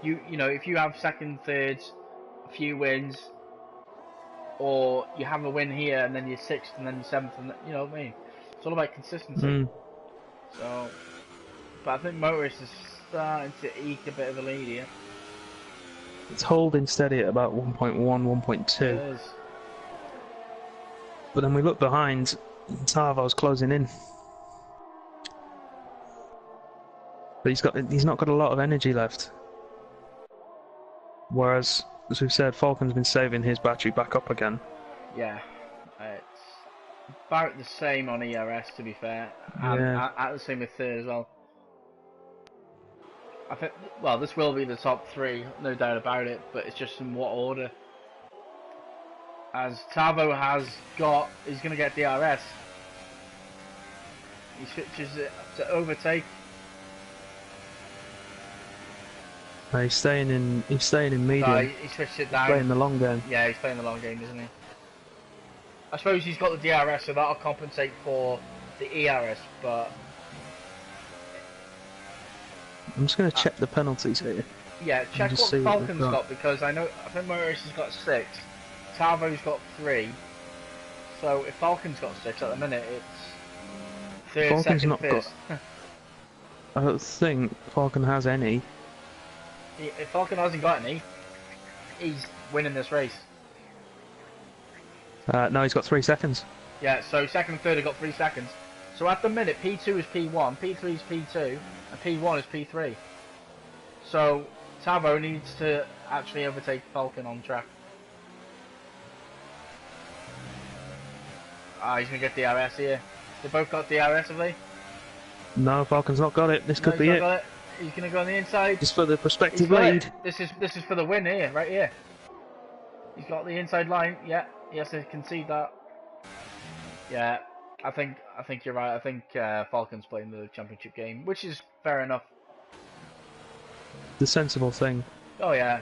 Speaker 1: You know, if you have second, thirds, a few wins, or you have a win here and then you're 6th and then you're 7th, and you know what I mean. It's all about consistency. So, but I think Motorist is starting to eke a bit of a lead here.
Speaker 2: It's holding steady at about 1.1, 1.2.
Speaker 1: It is.
Speaker 2: But then we look behind, Tavo's closing in. But he's not got a lot of energy left. Whereas, as we've said, Falcon's been saving his battery back up again.
Speaker 1: Yeah, it's about the same on ERS, to be fair, and at the same with third as well. I think, well, this will be the top 3, no doubt about it, but it's just in what order. As Tavo he's going to get DRS. He switches it to overtake.
Speaker 2: He's staying in medium.
Speaker 1: He switched it down.
Speaker 2: Playing the long game.
Speaker 1: Yeah, he's playing the long game, isn't he? I suppose he's got the DRS, so that'll compensate for the ERS, but...
Speaker 2: I'm just going to check the penalties here.
Speaker 1: Yeah, check what Falcon's got, because I think Motorist has got 6, Tavo's got 3, so if Falcon's got 6 at the minute, it's third,
Speaker 2: Falcon's
Speaker 1: second,
Speaker 2: not
Speaker 1: fifth.
Speaker 2: I don't think Falcon has any.
Speaker 1: If Falcon hasn't got any, he's winning this race.
Speaker 2: No, he's got 3 seconds.
Speaker 1: Yeah, so second and third have got 3 seconds. So at the minute, P2 is P1, P3 is P2, and P1 is P3. So Tavo needs to actually overtake Falcon on track. He's going to get DRS here. They both got DRS, have they?
Speaker 2: No, Falcon's not got it. This could be it.
Speaker 1: He's going to go on the inside.
Speaker 2: Just for the prospective lead.
Speaker 1: This is for the win here, right here. He's got the inside line. Yeah, he has to concede that. Yeah, I think you're right. I think Falcon's playing the championship game, which is fair enough.
Speaker 2: The sensible thing.
Speaker 1: Oh yeah.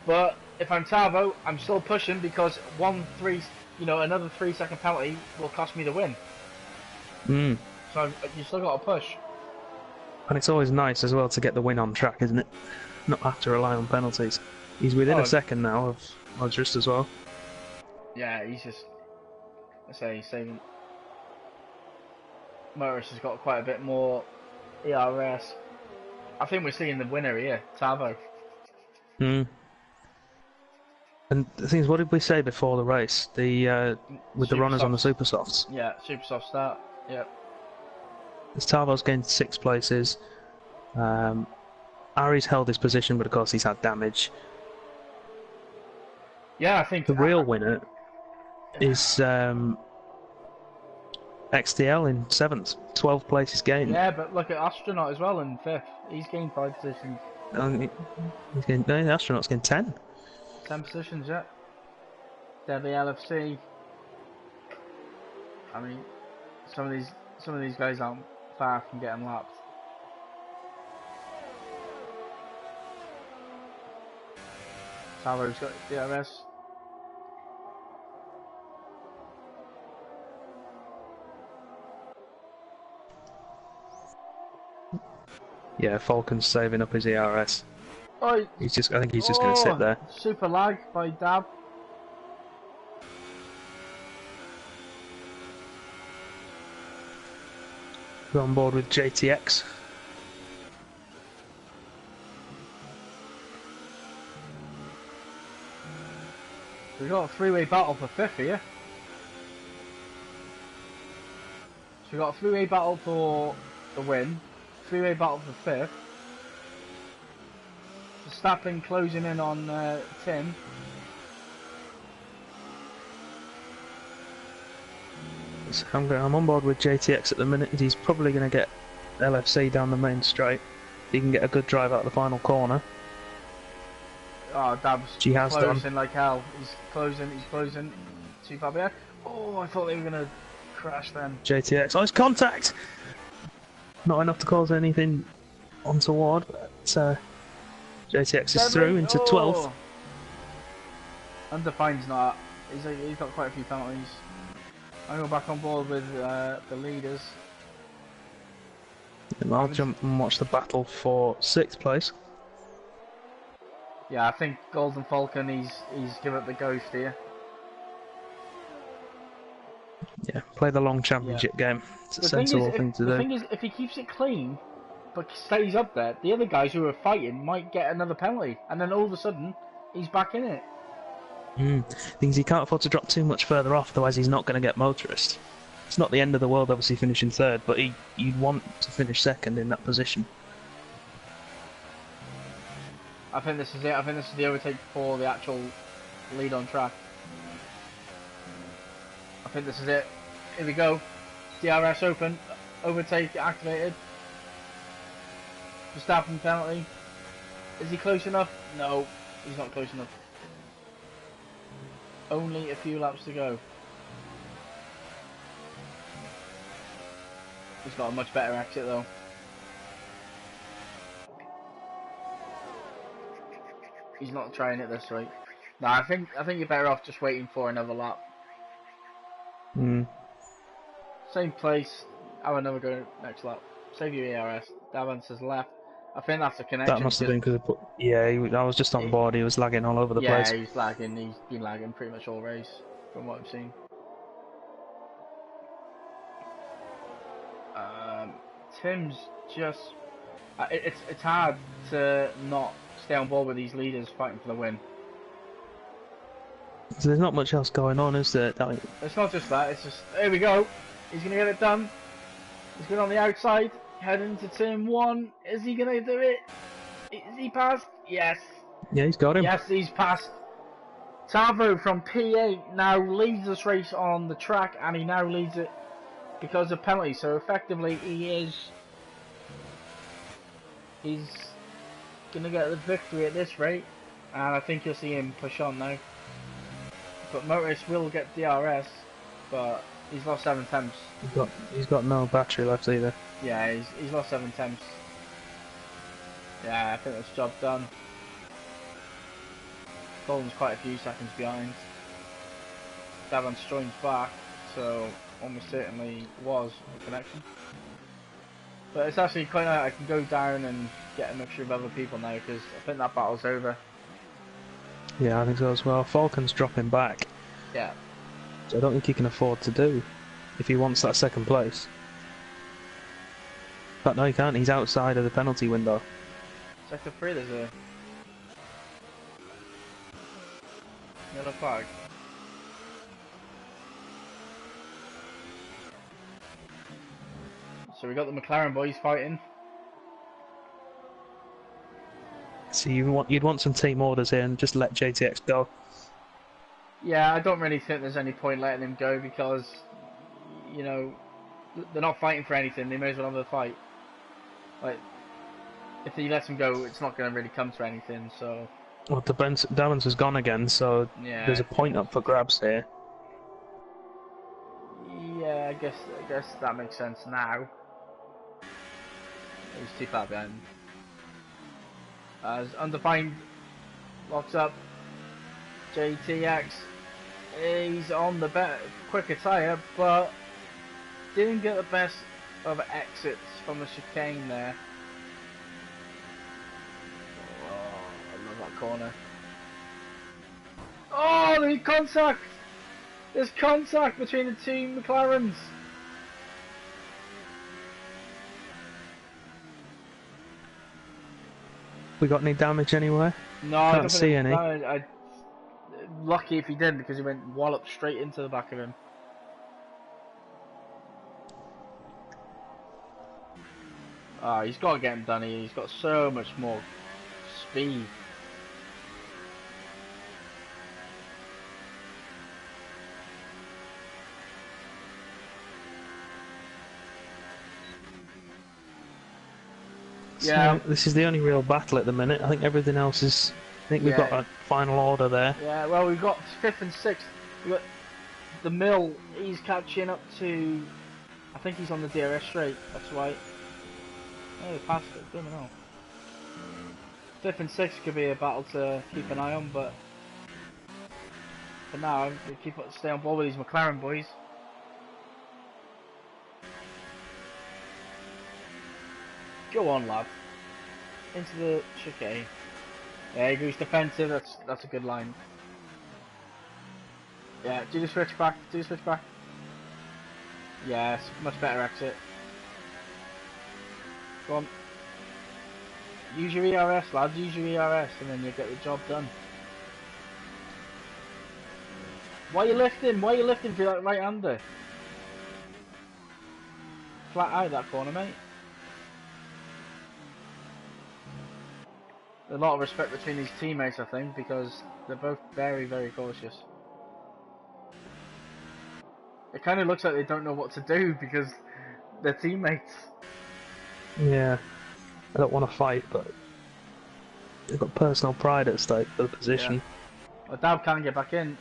Speaker 1: But if I'm Tavo, I'm still pushing because another 3-second penalty will cost me the win. So you still got to push.
Speaker 2: And it's always nice as well to get the win on track, isn't it? Not have to rely on penalties. He's within a second now of Motorist as well.
Speaker 1: Yeah, he's just... he's saving... Motorist has got quite a bit more ERS. I think we're seeing the winner here, Tavo.
Speaker 2: And the thing is, what did we say before the race? With the runners on the super softs.
Speaker 1: Yeah, super soft start. Yeah.
Speaker 2: As Tavo's gained 6 places. Ari's held his position, but of course he's had damage.
Speaker 1: Yeah, I think
Speaker 2: the real winner is XDL in 7th. 12 places gained.
Speaker 1: Yeah, but look at Astronaut as well in 5th. He's gained 5 positions.
Speaker 2: The Astronaut's gained 10.
Speaker 1: 10 positions, yeah. Deadly LFC. I mean, some of these guys aren't far from getting lapped. Tavo's got DRS.
Speaker 2: Yeah, Falcon's saving up his ERS.
Speaker 1: Oh,
Speaker 2: I think he's just going to sit there.
Speaker 1: Super lag by Dab.
Speaker 2: We're on board with JTX.
Speaker 1: We've got a 3-way battle for 5th here. So we've got a 3-way battle for the win, 3-way battle for 5th. Verstappen closing in on Tim.
Speaker 2: So I'm on board with JTX at the minute. He's probably going to get LFC down the main straight. He can get a good drive out of the final corner.
Speaker 1: Oh, Dab's
Speaker 2: She has
Speaker 1: closing
Speaker 2: done.
Speaker 1: like hell. He's closing. Too far behind. Oh, I thought they were going to crash then.
Speaker 2: JTX. Oh, it's contact! Not enough to cause anything untoward, but JTX is through into 12th.
Speaker 1: Undefined's not. He's got quite a few penalties. I go back on board with the leaders.
Speaker 2: And I'll jump and watch the battle for 6th place.
Speaker 1: Yeah, I think Golden Falcon, he's given up the ghost here.
Speaker 2: Yeah, play the long championship game. It's a sensible thing to do.
Speaker 1: The thing is, if he keeps it clean, but stays up there, the other guys who are fighting might get another penalty, and then all of a sudden, he's back in it.
Speaker 2: Things he can't afford to drop too much further off, otherwise he's not going to get motorist. It's not the end of the world, obviously, finishing 3rd, but you'd want to finish 2nd in that position.
Speaker 1: I think this is it. I think this is the overtake for the actual lead on track. I think this is it. Here we go. DRS open. Overtake activated. Verstappen penalty. Is he close enough? No, he's not close enough. Only a few laps to go. He's got a much better exit though. He's not trying it this way. No, I think you're better off just waiting for another lap. Same place. Have another go next lap. Save your ERS. Davance has left. I think that's a connection.
Speaker 2: That must have been because I was just on board. He was lagging all over the place.
Speaker 1: Yeah, he's lagging. He's been lagging pretty much all race, from what I've seen. Tim's just. It's hard to not stay on board with these leaders fighting for the win.
Speaker 2: So there's not much else going on, is there?
Speaker 1: It's not just that. It's just here we go. He's gonna get it done. He's going on the outside, heading into turn 1. Is he gonna do it? Is he passed? Yes.
Speaker 2: Yeah, he's got him.
Speaker 1: Yes, he's passed. Tavo from P8 now leads this race on the track, and he now leads it because of penalty. So effectively, he's gonna get the victory at this rate, and I think you'll see him push on now. But Motorist will get DRS, but he's lost 7 temps.
Speaker 2: He's got no battery left either.
Speaker 1: Yeah, he's lost 7 temps. Yeah, I think that's job done. Golden's quite a few seconds behind. Davance joins back, so almost certainly was a connection. But it's actually quite nice. I can go down and get a mixture of other people now because I think that battle's over.
Speaker 2: Yeah, I think so as well. Falcon's dropping back.
Speaker 1: Yeah.
Speaker 2: So I don't think he can afford to do if he wants that 2nd place. But no, he can't. He's outside of the penalty window.
Speaker 1: Sector 3, there's a yellow flag. So we got the McLaren boys fighting.
Speaker 2: So you'd want some team orders here and just let JTX go.
Speaker 1: Yeah, I don't really think there's any point letting him go because, you know, they're not fighting for anything. They may as well have a fight. Like, if he lets him go, it's not going to really come to anything. So.
Speaker 2: Well, Davance has gone again, so
Speaker 1: yeah,
Speaker 2: there's a point up for grabs here.
Speaker 1: Yeah, I guess that makes sense now. He's too far behind. As Undefined locks up JTX. He's on the quicker tyre, but didn't get the best of exits from the chicane there. Oh, I love that corner. Oh, there's contact! There's contact between the two McLarens.
Speaker 2: We got any damage anywhere?
Speaker 1: No, I
Speaker 2: can't see any.
Speaker 1: Lucky if he did because he went wallop straight into the back of him. He's got to get him done here. He's got so much more speed. Yeah.
Speaker 2: So this is the only real battle at the minute. I think everything else is. I think we've got
Speaker 1: Yeah.
Speaker 2: a final order there.
Speaker 1: Yeah. Well, we've got 5th and 6th. We got the mill. He's catching up to. I think he's on the DRS straight. That's right. Oh, he passed it. Don't know. 5th and 6th could be a battle to keep an eye on, but for now, we stay on board with these McLaren boys. Go on, lad. Into the chicane. There he goes defensive. That's a good line. Yeah, do the switch back. Do the switch back. Yes, much better exit. Go on. Use your ERS, lads. Use your ERS, and then you'll get the job done. Why are you lifting? Why are you lifting for that right-hander? Flat out that corner, mate. A lot of respect between these teammates, I think, because they're both very, very cautious. It kind of looks like they don't know what to do because they're teammates.
Speaker 2: Yeah, I don't want to fight, but they've got personal pride at stake for the position.
Speaker 1: Yeah. Well, Dab can't get back in,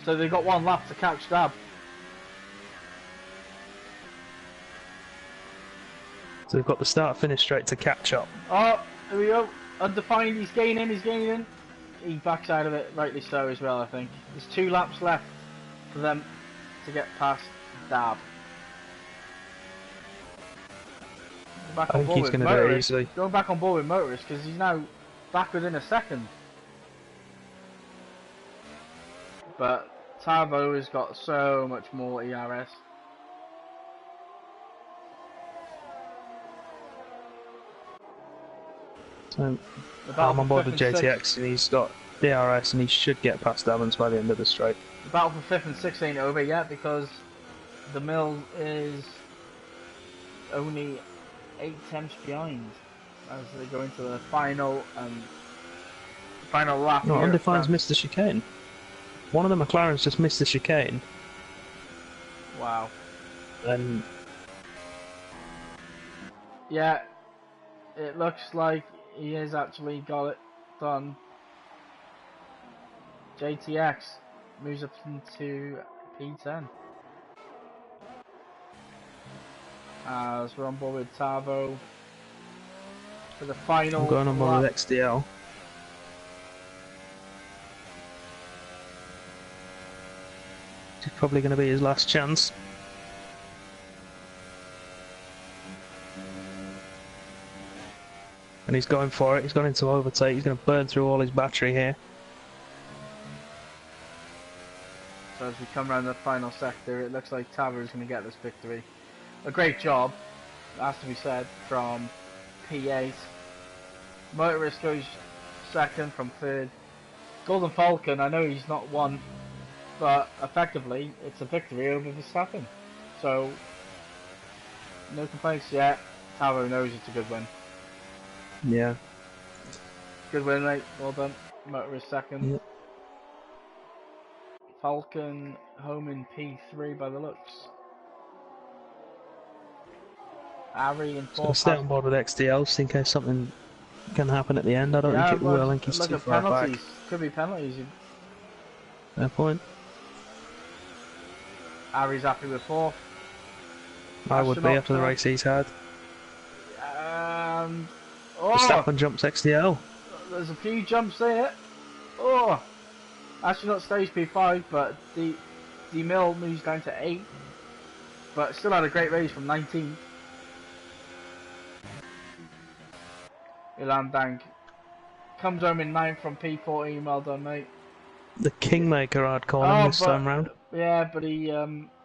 Speaker 1: so they've got one lap to catch Dab.
Speaker 2: So we've got the start-finish straight to catch up.
Speaker 1: Oh, here we go. Undefined, he's gaining. He backs out of it, rightly so as well, I think. There's 2 laps left for them to get past Dab.
Speaker 2: I think he's going to do it easily.
Speaker 1: Going back on board with Motorist because he's now back within a second. But Tavo has got so much more ERS.
Speaker 2: So I'm on board with JTX and he's got DRS and he should get past Evans by the end of the straight.
Speaker 1: The battle for 5th and 6th ain't over yet because the mill is only 8 temps behind as they go into the final lap.
Speaker 2: No, Undefined's missed the chicane. One of the McLarens just missed the chicane.
Speaker 1: Wow.
Speaker 2: And
Speaker 1: yeah, it looks like he has actually got it done. JTX moves up into P10. As we're on board with Tavo for the final.
Speaker 2: I'm going on board with XDL. It's probably going to be his last chance. And he's going for it. He's gone into overtake. He's going to burn through all his battery here.
Speaker 1: So as we come around the final sector, it looks like Tavo is going to get this victory. A great job, has to be said, from P8. Motorist goes second from 3rd. Golden Falcon, I know he's not won, but effectively it's a victory over Verstappen. So no complaints yet. Tavo knows it's a good win.
Speaker 2: Yeah.
Speaker 1: Good win, mate. Well done. Motorist second.
Speaker 2: Yep.
Speaker 1: Falcon home in P3 by the looks. Ari in 4th.
Speaker 2: So stay on board with XDL just in case something can happen at the end. I don't think it will. I think he's too far back.
Speaker 1: Could be penalties.
Speaker 2: Fair point.
Speaker 1: Ari's happy with 4th.
Speaker 2: I would be after the race he's had. Verstappen jumps XDL.
Speaker 1: There's a few jumps there. Oh, Astronaut stays P5, but the mill moves down to 8. But still had a great race from 19th. Ilan Dank comes home in 9th from P14. Well done, mate.
Speaker 2: The Kingmaker I'd call him this time round.
Speaker 1: Yeah, but he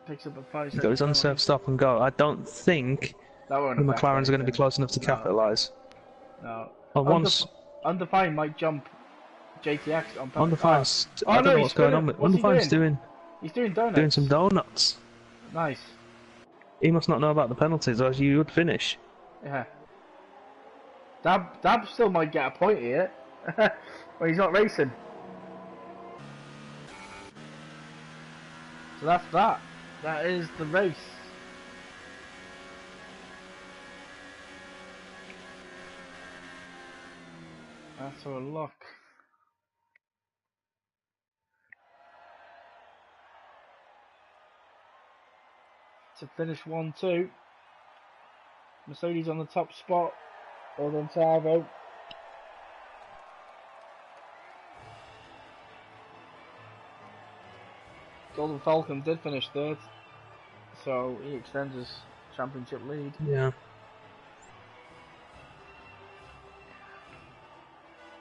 Speaker 1: picks up a 5
Speaker 2: He got his unserved stop and go. I don't think the McLarens are going to be close enough to capitalise.
Speaker 1: No.
Speaker 2: Well, once
Speaker 1: Undefined might jump JTX on penalty.
Speaker 2: Undefined, I don't know what's going on with Undefined's doing.
Speaker 1: He's doing donuts.
Speaker 2: Doing some donuts.
Speaker 1: Nice.
Speaker 2: He must not know about the penalties, or you would finish.
Speaker 1: Yeah. Dab still might get a point here. Well, he's not racing. So that's that. That is the race. Let's have a look. To finish 1-2. Mercedes on the top spot. Well done, Tarvo. Golden Falcon did finish third, so he extends his championship lead.
Speaker 2: Yeah.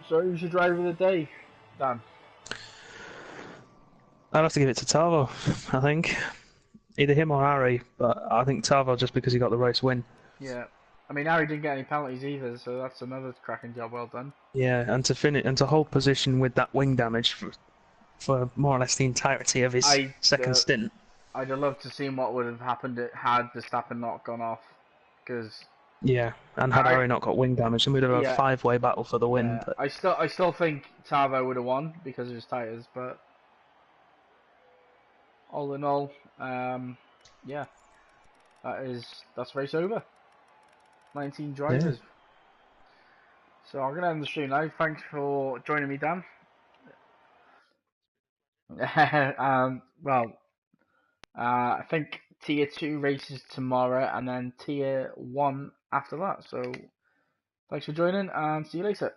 Speaker 1: So who's your driver of the day, Dan?
Speaker 2: I'd have to give it to Tavo, I think. Either him or Harry, but I think Tavo just because he got the race win.
Speaker 1: Yeah. I mean, Harry didn't get any penalties either, so that's another cracking job. Well done.
Speaker 2: Yeah, and to finish and to hold position with that wing damage for more or less the entirety of his second stint.
Speaker 1: I'd have loved to see what would have happened had Verstappen not gone off, because
Speaker 2: Yeah, and had Harry not got wing damage, then we'd have had a five-way battle for the win. But
Speaker 1: I still think Tavo would have won because of his tyres, but all in all, yeah, that's race over. 19 drivers. Yeah. So I'm gonna end the stream now. Thanks for joining me, Dan. Well, I think tier 2 races tomorrow, and then tier 1 after that. So thanks for joining, and see you later.